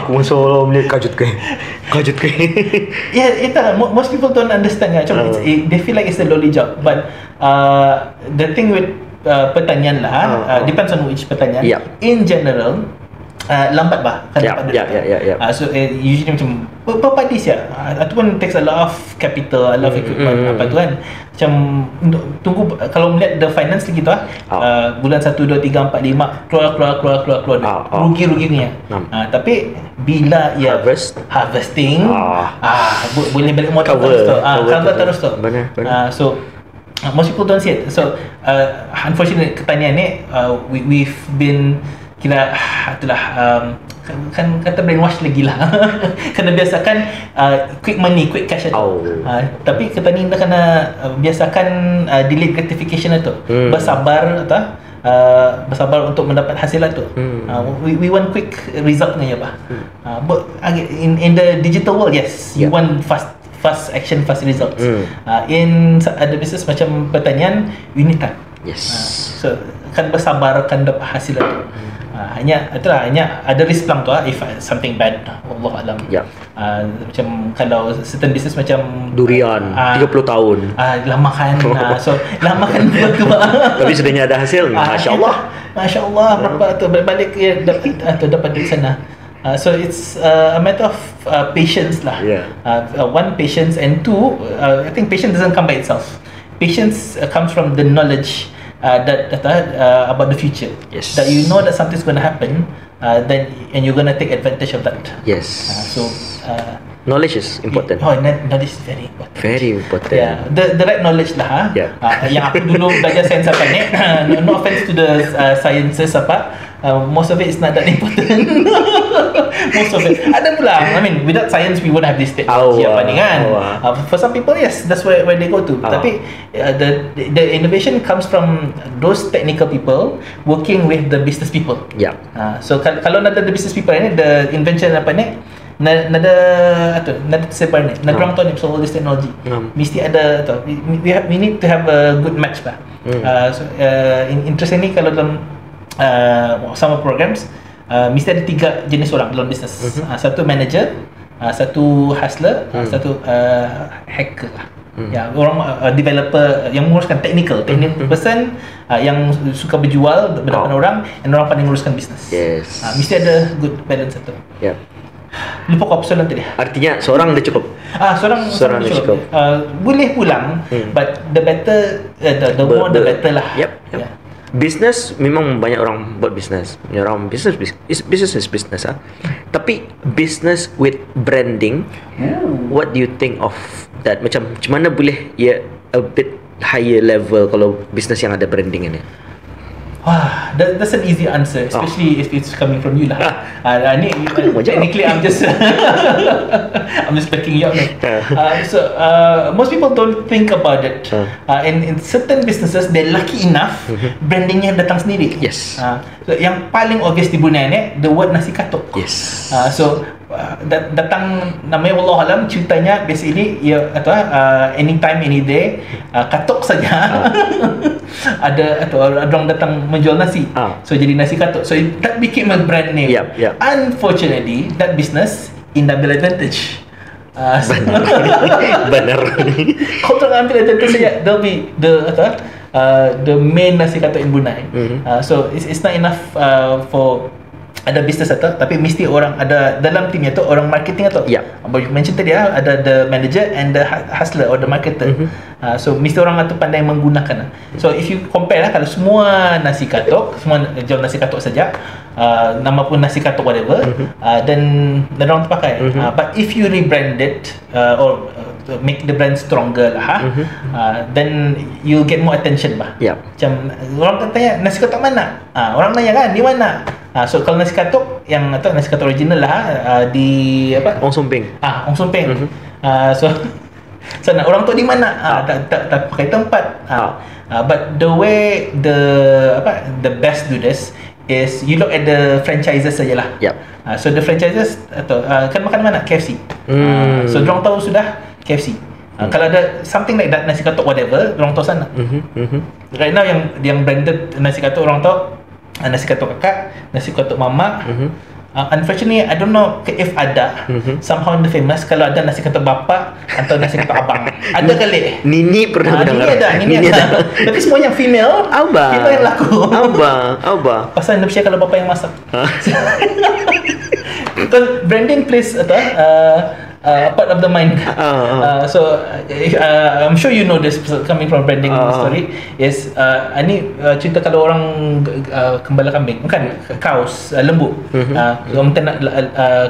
Aku masuk melihat kajut ke. Most people don't understand. They feel like it's a lowly job, but the thing with pertanian lah, depends on which pertanian. In general, lambat kan dapat duit. So usually macam padi siap ataupun takes a lot of capital, a lot of equipment apa tu kan. Macam tunggu kalau melihat the finance lagi tu bulan 1 2 3 4 5 keluar rugi ni. Tapi bila harvesting boleh balik modal terus tu. Benar. So most people don't see it. So unfortunately pertanian ni we've been kira itulah kan kata brainwash lagi lah. Kena biasakan quick money, quick cash itu. Tapi kita ni kena biasakan delayed gratification itu. Bersabar bersabar untuk mendapat hasil itu. We want quick result ni but in the digital world, yes, you want fast action, fast results. In ada business macam pertanian, we need time. So kan bersabar kan dapat hasil itu. Hanya ada risk pelang tu if something bad, Allah alam. Macam kalau certain business macam durian 30 tahun lama kan. So lama kan tapi sudahnya ada hasil. Masya-Allah berapa tu balik dapat dari sana. So it's a matter of patience lah. One, patience, and two, I think patience doesn't come by itself. Patience comes from the knowledge that about the future. That you know that something's going to happen, and you're going to take advantage of that. So knowledge is important. Knowledge is very important. Very important. The right knowledge lah. Yang aku dulu belajar sains apa ni. No offense to the sciences most of it is not that important. Most of it. Ada pula. I mean, without science we wouldn't have this technology apa ni kan. For some people, yes, that's where they go to. Tapi the innovation comes from those technical people working with the business people. So kalau nak ada the business people ni, the invention apa ni, nada sebar ni, nada orang tahu ni pasal all this technology. Mesti ada tu. We need to have a good match lah. So interestingly kalau dalam sama programs mesti ada 3 jenis orang dalam bisnes. Satu manager, satu hustler, satu hacker lah. Ya, orang developer yang menguruskan technical person, yang suka berjual berdepan orang, dan orang pandai menguruskan bisnes. Yes. Mesti ada good balance itu. Yep. Lupa kau persoalan tadi. Artinya seorang dah cukup. Seorang dah cukup. Boleh pulang, but the better, the more the better lah. Yep. Yeah. Business memang banyak orang buat business. Banyak orang business is business Tapi business with branding, what do you think of that? Macam mana boleh a bit higher level kalau business yang ada branding ni? That's an easy answer, especially if it's coming from you lah. Technically I'm just backing you up. So most people don't think about it. In certain businesses, they're lucky enough brandingnya datang sendiri. Yes. So yang paling obvious di Brunei ni, the word nasi katuk. Yes. So datang namanya Allah alam, ceritanya basically anytime any day, katuk saja ada atau orang datang menjual nasi, so jadi nasi katuk, so that became a brand name. Yep. Unfortunately that business inambil advantage. Benar. Kau tak ambil advantage saja, they'll be the main nasi katuk in Brunei. So it's not enough for ada business atau, tapi mesti orang ada dalam timnya tu, orang marketing atau you mention tadi ada the manager and the hustler or the marketer. So mesti orang tu pandai menggunakan. So if you compare kalau semua nasi katuk, semua jual nasi katuk saja, nama pun nasi katuk whatever, then orang terpakai. But if you rebrand it or make the brand stronger lah, then you'll get more attention bah. Macam orang tanya nasi katuk mana? Orang nanya kan di mana? So kalau nasi katuk yang atau nasi katuk original lah, di apa? Ong Sompeng. Ong Sompeng. So sana orang tu di mana? Tak pakai tempat. But the way the best do this is you look at the franchises sajalah. So the franchises atau kan makan mana? KFC. So dorang tahu sudah KFC. Kalau ada something like that, nasi katuk whatever, orang tahu sana. Right now yang branded nasi katuk orang tahu nasi katuk kakak, nasi katuk mama. Unfortunately, I don't know if ada somehow in the famous, kalau ada nasi katuk bapa atau nasi katuk abang. Ada kali. Nini pernah dengar. Nini ada. Tapi semua yang female, female yang laku. Abang. Pasal Indonesia kalau bapa yang masak. Because branding plays part of the mind. So I'm sure you know this, coming from branding story is ini cerita kalau orang gembala kambing, bukan kaus lembu, orang nak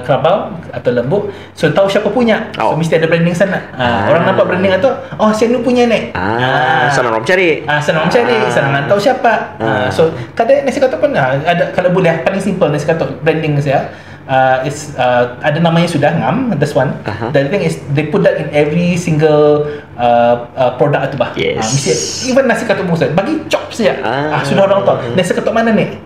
kerabau atau lembu, so tahu siapa punya, so mesti ada branding sana. Orang nampak branding itu, saya ni punya ni, senang orang cari, senang tahu siapa. So kadang nasi katuk pun ada, kalau boleh paling simple nasi katuk branding saya. Ada namanya sudah ngam, that's one. The other thing is they put that in every single product tu bah. Mesti even nasi katuk musa bagi chop saja. Sudah orang tahu nasi katuk mana ni.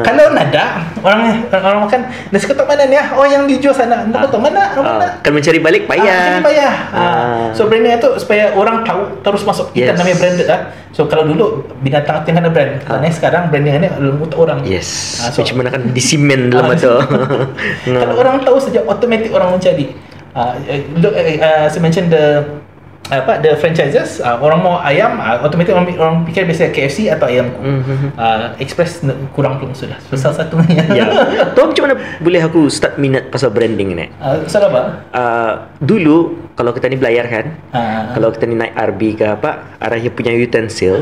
Kalau nada orang makan nasi katuk mana ni, yang dijual sana, nak tahu mana. Kan mencari balik payah. So branding itu supaya orang tahu terus masuk. Kita namanya branded So kalau dulu binatang itu yang ada brand, sekarang branding ini lembu orang. So macam mana kan disimen dalam itu. Kalau orang tahu saja, automatic orang mencari. Look, as I mentioned the franchises, orang mau ayam, automatic orang fikir biasa KFC atau ayam. Express kurang pun sudah. Salah satunya. Tahu macam mana boleh aku start minat pasal branding ni? Pasal apa? Dulu kalau kita ni belayar kan, kalau kita ni naik RB ke apa, arah dia punya utensil,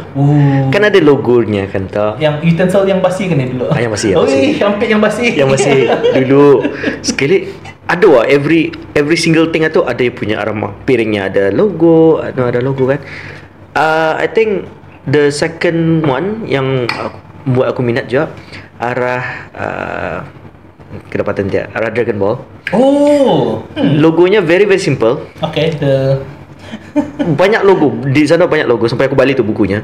kan ada logonya kan tau. Yang utensil yang basi kan ni dulu. Yang basi. Hampir yang basi. Yang basi dulu. Sekali ada every single thing tu ada dia punya aroma. Piringnya ada logo kan. I think the second one yang buat aku minat juga arah kedapatan dia, arah Dragon Ball. Logonya very simple. Banyak logo di sana, banyak logo sampai aku balik tu bukunya.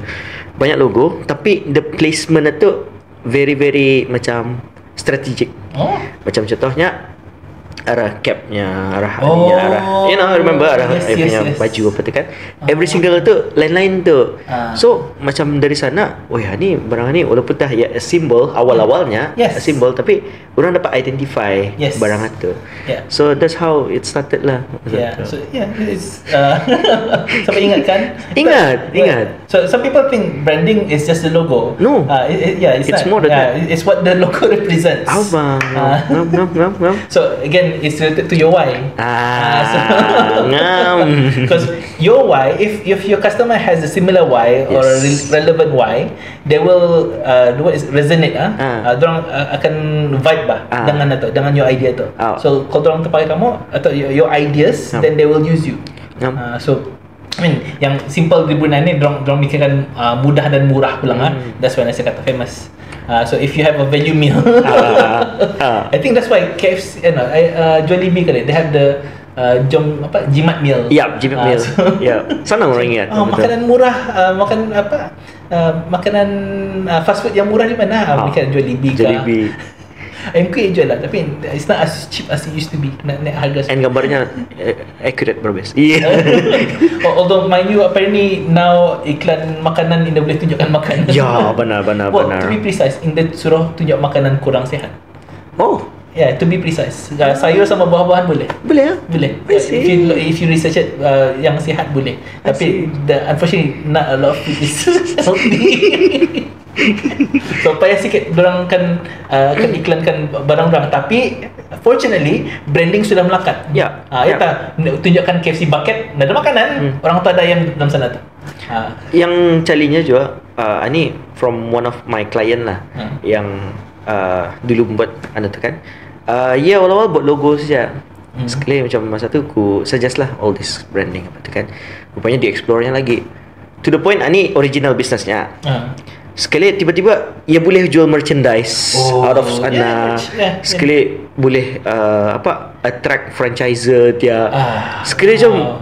Banyak logo, tapi the placement tu very macam strategic. Macam contohnya arah capnya, arah ininya, arah remember arah punya baju apa tu kan. Every single tu lain-lain tu. So macam dari sana, oh ya ni barang ni walaupun dah ya a symbol awal-awalnya a symbol, tapi orang dapat identify barang itu. So that's how it started lah. So it's sampai ingat kan? Ingat. So some people think branding is just the logo. No. It's more than that. It's what the logo represents. Abang. So again, it's related to your why. Because your why, if your customer has a similar why or a relevant why, they will resonate. Dorang akan vibe dengan your idea tu. So kalau dorang terpakai kamu atau your ideas, then they will use you. So I mean, yang simple di Brunei ni dorang mikirkan mudah dan murah pulang. That's when I say kata famous. So if you have a value meal, I think that's why KFC, Jollibee they have the jimat meal. Jimat meal. Senang orang ingat. Makanan murah, makanan fast food yang murah di mana? Mungkin Jollibee. MK jual lah, tapi it's not as cheap as it used to be. Naik harga. And gambarnya accurate berbeza. Although mind you, apparently now iklan makanan ini boleh tunjukkan makanan. Benar. To be precise, India suruh tunjuk makanan kurang sihat. To be precise, sayur sama buah-buahan boleh. Boleh. If you research it, yang sihat boleh. Tapi unfortunately not a lot of food is healthy. So payah sikit dorang kan iklankan barang dorang, tapi fortunately branding sudah melekat. Tunjukkan KFC bucket, ada makanan, orang tu ada ayam dalam sana tu. Yang calinya juga ni from one of my client lah, yang dulu buat tu kan. Awal-awal buat logo saja. Sekali macam masa tu aku suggest lah all this branding apa tu kan. Rupanya dia explore-nya lagi. To the point ni original businessnya. Sekali tiba-tiba ia boleh jual merchandise out of sana. Sekali boleh attract franchiser dia. Sekali macam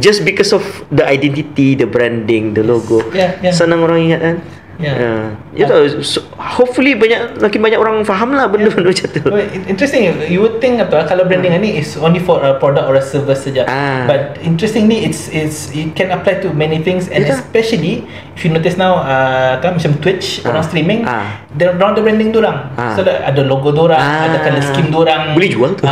just because of the identity, the branding, the logo. Senang orang ingat kan. Hopefully makin banyak orang faham lah benda-benda macam tu. Interesting. You would think kalau branding ni is only for a product or a service saja. But interestingly, it can apply to many things, and especially if you notice now, macam Twitch, orang streaming, orang ada branding dorang. So ada logo dorang, ada color scheme dorang. Boleh jual tu.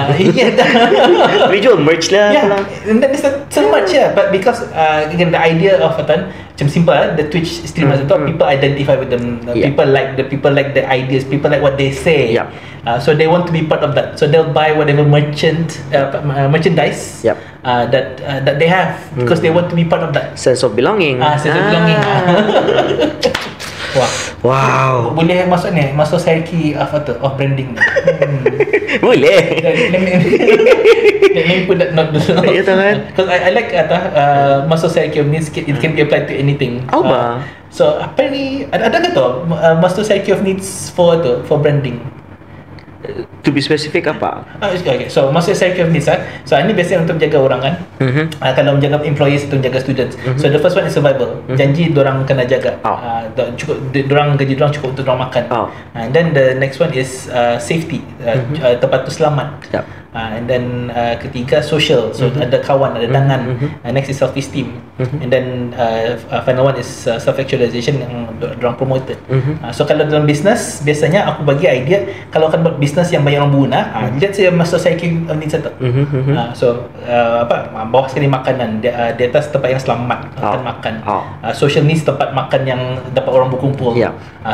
Boleh jual merch lah. And then it's so much but because again the idea of macam simple, the Twitch streamers itu people identify with them. People like the ideas, people like what they say. So they want to be part of that. So they'll buy whatever merchandise that they have because they want to be part of that. Sense of belonging. Sense of belonging. Wow. Boleh masuk hierarchy of branding. Boleh. Let me put that note dulu. Because I like masuk hierarchy of needs. It can be applied to anything. So apparently ada ke tu masuk hierarchy of needs for branding? To be specific apa? Okay. So masuk hierarchy of needs. So ini biasanya untuk menjaga orang kan. Kalau menjaga employees atau menjaga students. So the first one is survival. Janji dorang kena jaga. Cukup dorang gaji dorang cukup untuk dorang makan. And then the next one is safety. Tempat tu selamat. And then ketiga social. So ada kawan, ada dangan. Next is self esteem. And then final one is self actualization yang dorang promoted. So kalau dalam business biasanya aku bagi idea kalau akan buat business yang banyak orang berguna, let's say masuk cycle ni satu. So bawah sekali makanan, di atas tempat yang selamat akan makan. Social needs tempat makan yang dapat orang berkumpul.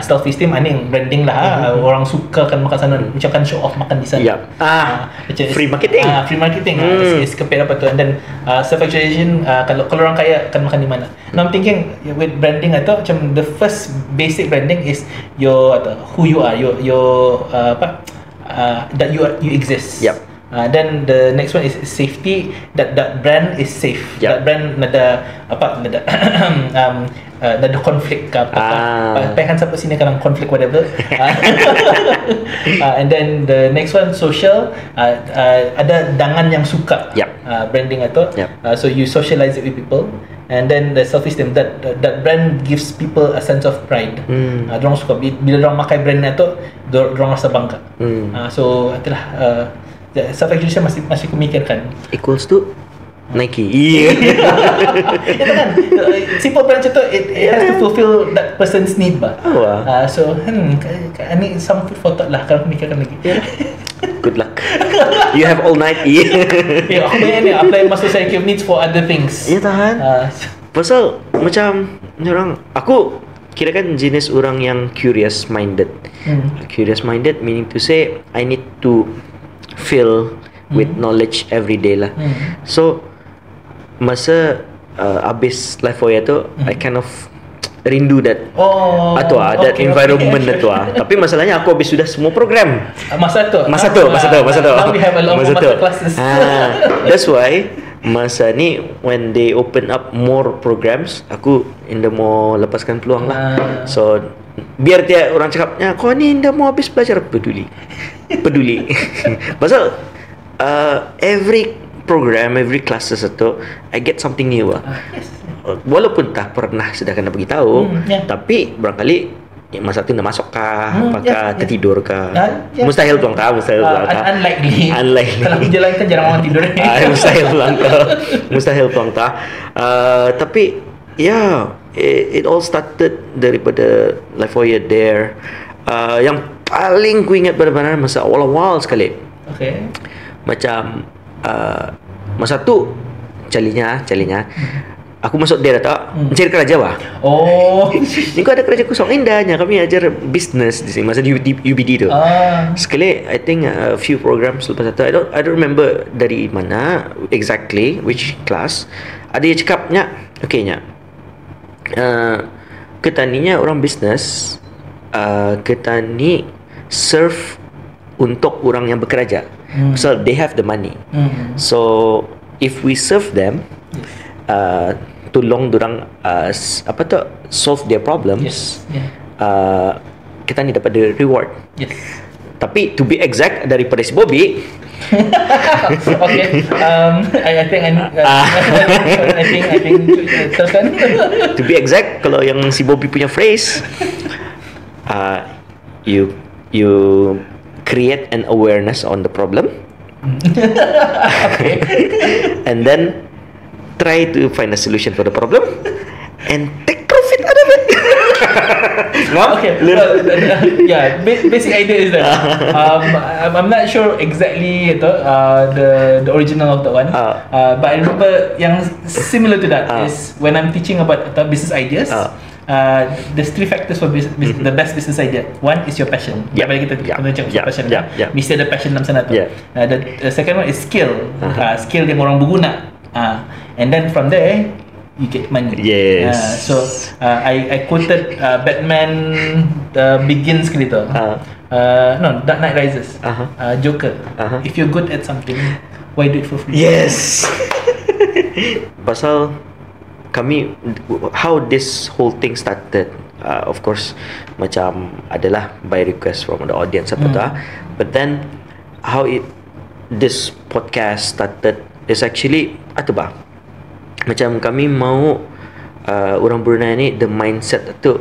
Self esteem ni yang branding lah. Orang suka kan makan sana, macam kan show off makan di sana. Free marketing. Free marketing. Is compare apa tu. And then self actualization, kalau orang kaya akan makan di mana. Now I'm thinking with branding atau macam the first basic branding is your who you are, your that you exist. Then the next one is safety. That brand is safe. That brand nada ada konflik ke apa. Pekan sampai sini kadang konflik whatever. And then the next one social. Ada dangan yang suka. Branding atau. So you socialize it with people. And then the self-esteem, that brand gives people a sense of pride. Dorang suka bila dorang pakai brand itu, dorang rasa bangga. So itulah self-actualization masih kumikirkan. Equals to Nike. Iya. Itu kan simple branch itu it has to fulfill that person's need bah. So ini some food for thought lah kalau kumikirkan lagi. Good luck. You have all night. Ya, aku banyak ni apply masuk saya needs for other things. Ya tahan. Pasal macam ni orang, aku kira kan jenis orang yang curious minded. Curious minded meaning to say I need to fill with knowledge every day lah. So masa habis life foya tu I kind of rindu that that environment tu. Tapi masalahnya aku habis sudah semua program masa tu. Now we have a lot of master classes. That's why masa ni when they open up more programs, aku indah mau lepaskan peluang lah. So biar dia orang cakapnya kau ni indah mau habis belajar, peduli. Pasal every program, every classes itu I get something new lah. Walaupun tak pernah sudah kena beritahu, tapi barangkali masa tu nak masuk kah, apakah tertidur kah? Mustahil tuang tak, unlikely. Kalau berjalan kan jarang orang tidur. Mustahil tuang tak. Tapi it all started daripada life foya there. Yang paling ku ingat benar-benar masa awal-awal sekali. Okay. Macam masa tu calinya aku masuk dia tak mencari kerja bah. Ni kau ada kerja kosong indahnya. Kami ajar business di sini masa di UBD tu. Sekali I think a few programs lepas tu I don't remember dari mana exactly which class. Ada yang cakapnya okeynya kita ni orang business, kita ni serve untuk orang yang bekerja. So they have the money. So if we serve them, tolong dorang solve their problems, kita ni dapat the reward. Tapi to be exact daripada si Bobby okay. I think teruskan. To be exact, kalau yang si Bobby punya phrase, you create an awareness on the problem, and then try to find a solution for the problem and take profit out of it. Okay. Basic idea is that I'm not sure exactly the original of that one, but I remember yang similar to that is when I'm teaching about business ideas. There's three factors for the best business idea. One is your passion. Kita cakap passion. Mesti ada passion dalam sana tu. The second one is skill. Skill yang orang berguna. And then from there you get money. So I quoted Batman Begins kali tu. No, Dark Knight Rises. Joker. If you're good at something, why do it for free? Yes. Pasal kami, how this whole thing started, of course macam adalah by request from the audience apa tu, but then how this podcast started is actually macam kami mau orang Brunei ni the mindset tu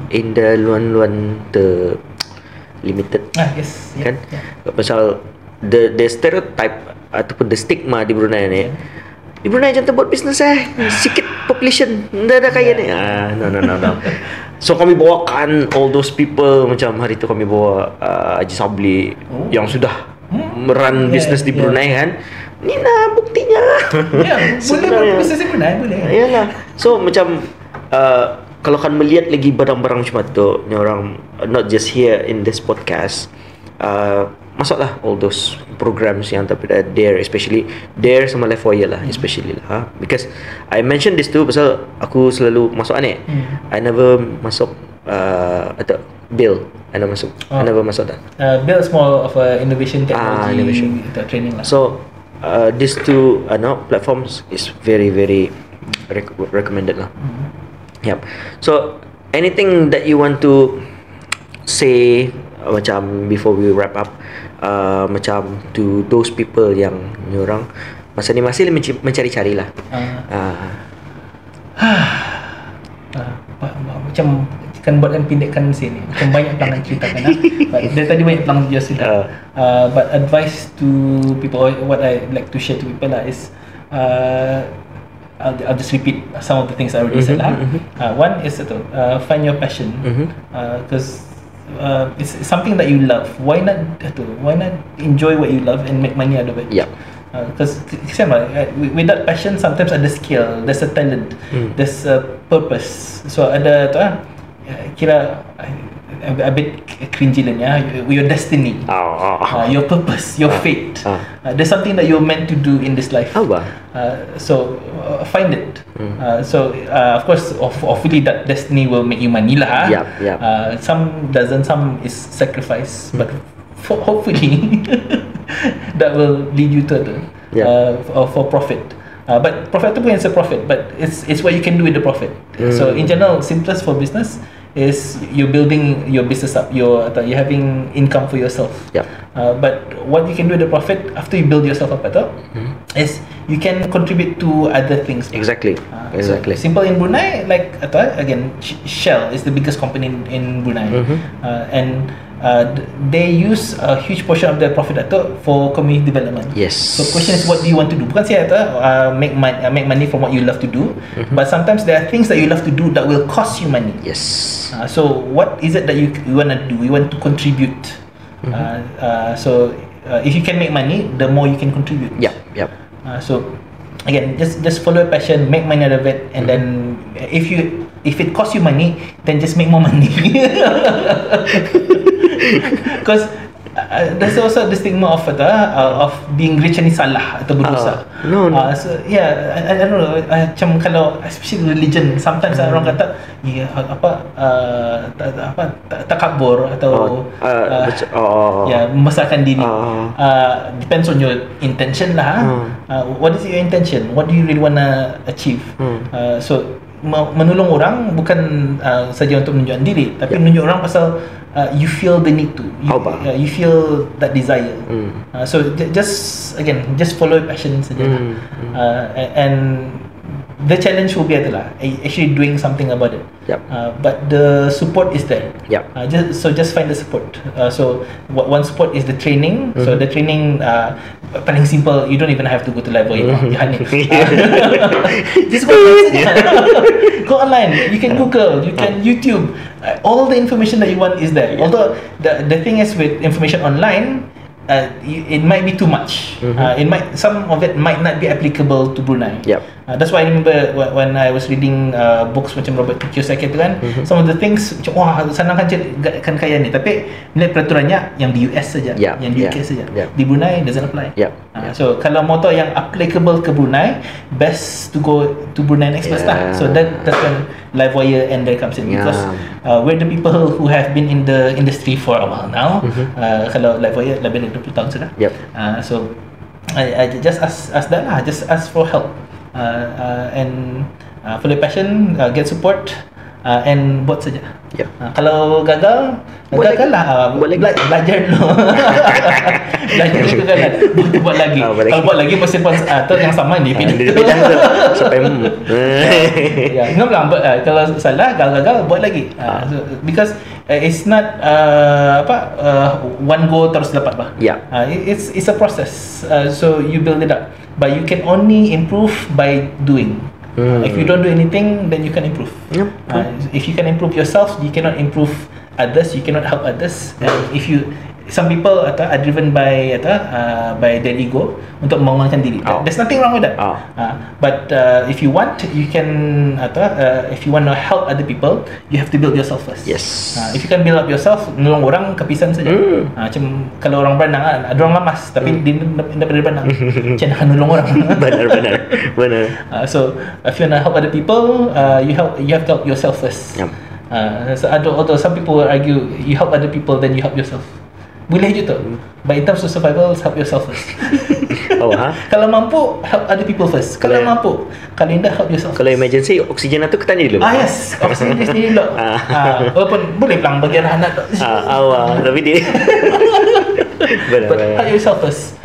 in the luan-luan the limited kan. Pasal the stereotype ataupun the stigma di Brunei ni, di Brunei jangan buat bisnes sikit population dah kaya ni. No. So kami bawakan all those people, macam hari tu kami bawa Haji Sabli yang sudah run bisnes di Brunei kan. Ni lah buktinya. Boleh bisnes di Brunei boleh. Yalah. So macam kalau kan melihat lagi barang-barang macam tu, ni orang not just here in this podcast, masuklah all those programs yang daripada Dare, especially Dare sama Life Foya lah, especially lah, because I mentioned this too pasal aku selalu masuk aneh. I never masuk atau Bill. I never masuk dah. Bill is more of a innovation technology training lah. So these two platforms is very very recommended lah. Yep. So anything that you want to say macam before we wrap up, macam to those people yang ni orang masa ni masih mencari-cari lah, macam akan buatkan pendekkan sini. Macam banyak pelanggan ceritakan but dari tadi banyak pelanggan juga sudah. But advice to people, what I like to share to people lah is I'll just repeat some of the things I already said lah. One is find your passion, because it's something that you love. Why not enjoy what you love and make money out of it? Yeah. Because with that passion, sometimes ada skill, there's a talent, there's a purpose. So ada tu kira a bit cringy lah ya, your destiny, your purpose, your fate. There's something that you're meant to do in this life. So find it. So of course, hopefully that destiny will make you money lah. Some doesn't, some is sacrifice, but hopefully that will lead you to for profit. But profit tu bukan a profit, but it's what you can do with the profit. So in general, simplest for business is you're building your business up, you're having income for yourself. But what you can do with the profit after you build yourself up is you can contribute to other things. Exactly. So simple in Brunei, like again, Shell is the biggest company in Brunei, and they use a huge portion of their profit for community development. Yes. So question is, what do you want to do? Bukan saya make money from what you love to do, but sometimes there are things that you love to do that will cost you money. Yes. So what is it that you want to do? You want to contribute. So if you can make money, the more you can contribute. So again, just follow your passion, make money out of it, and then if it costs you money, then just make more money. Because there's also the stigma of being rich ni salah atau berdosa. No. So yeah, I don't know. Macam kalau especially religion, sometimes orang kata takabur atau membesarkan diri. Depends on your intention lah. What is your intention? What do you really wanna achieve? So menolong orang bukan saja untuk menunjukkan diri, tapi menunjuk orang pasal you feel the need to, you feel that desire. So just follow your passion saja. And the challenge will be actually doing something about it. But the support is there. Just find the support. So one support is the training. So the training paling simple, you don't even have to go to level just go online. Go online, you can Google, you can YouTube, all the information that you want is there. Although the thing is, with information online, it might be too much. Some of it might not be applicable to Brunei. That's why I remember when I was reading books macam Robert T. Kiyosaki tu kan, some of the things macam senang kan kaya ni, tapi nilai peraturannya yang di US saja, yang di UK saja. Di Brunei doesn't apply. So kalau mau tahu yang applicable ke Brunei, best to go to Brunei Express lah. So that's when Livewire and there comes in, because we're the people who have been in the industry for a while now. Kalau Livewire lebih dari 20 tahun sudah. So I just ask that lah, just ask for help. And follow passion, get support, and buat saja. Kalau gagal lah, belajar dulu. Belajar dulu kan, buat lagi. Kalau buat lagi mesti atau yang sama di bidang sampai ingat kalau salah gagal buat lagi. Because it's not one go terus dapat bah. It's a process. So you build it up, but you can only improve by doing. If you don't do anything, then you can improve. If you can improve yourself, you cannot improve others. You cannot help others. Some people are driven by their ego untuk membangunkan diri. There's nothing wrong with that. But if you want, you can if you want to help other people, you have to build yourself first. If you can build up yourself, nolong orang kepisan saja. Macam kalau orang berenang, ada orang lamas tapi dia dapat berenang. Macam nak nolong orang. Benar. So if you want to help other people, you have to help yourself first. So although some people will argue, you help other people then you help yourself. Boleh je tu. But in terms of survival, help yourself first. Kalau mampu, help other people first. Kalau mampu, kalau tidak, help yourself first. Kalau emergency, oksigen tu kita dulu. Yes, oksigen dia sendiri dulu. Walaupun boleh pelang bagi anak tapi dia but help yourself first.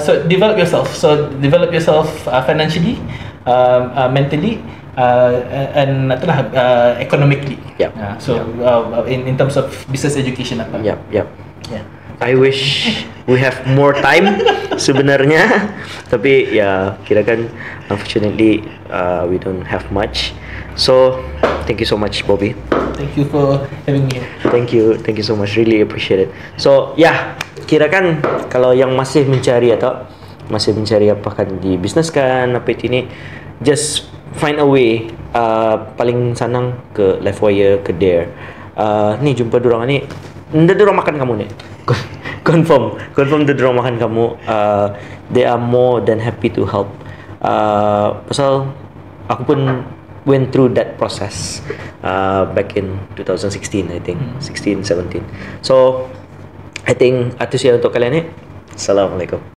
So develop yourself. So develop yourself financially, mentally, and itulah economically. Yep. So in terms of business education apa. Yep. Yeah. I wish we have more time sebenarnya, tapi ya kirakan unfortunately we don't have much. So thank you so much, Bobby. Thank you for having me here. Thank you so much, really appreciate it. So kirakan kalau yang masih mencari apakah di bisnes kan apa itu ni, just find a way. Paling senang ke Livewire, ke Dare. Ni jumpa dorang ni, dorang makan kamu ni. confirm dorang makan kamu. They are more than happy to help. Pasal aku pun went through that process back in 2016, I think. 16, 17. So I think itu saja untuk kalian ni. Assalamualaikum.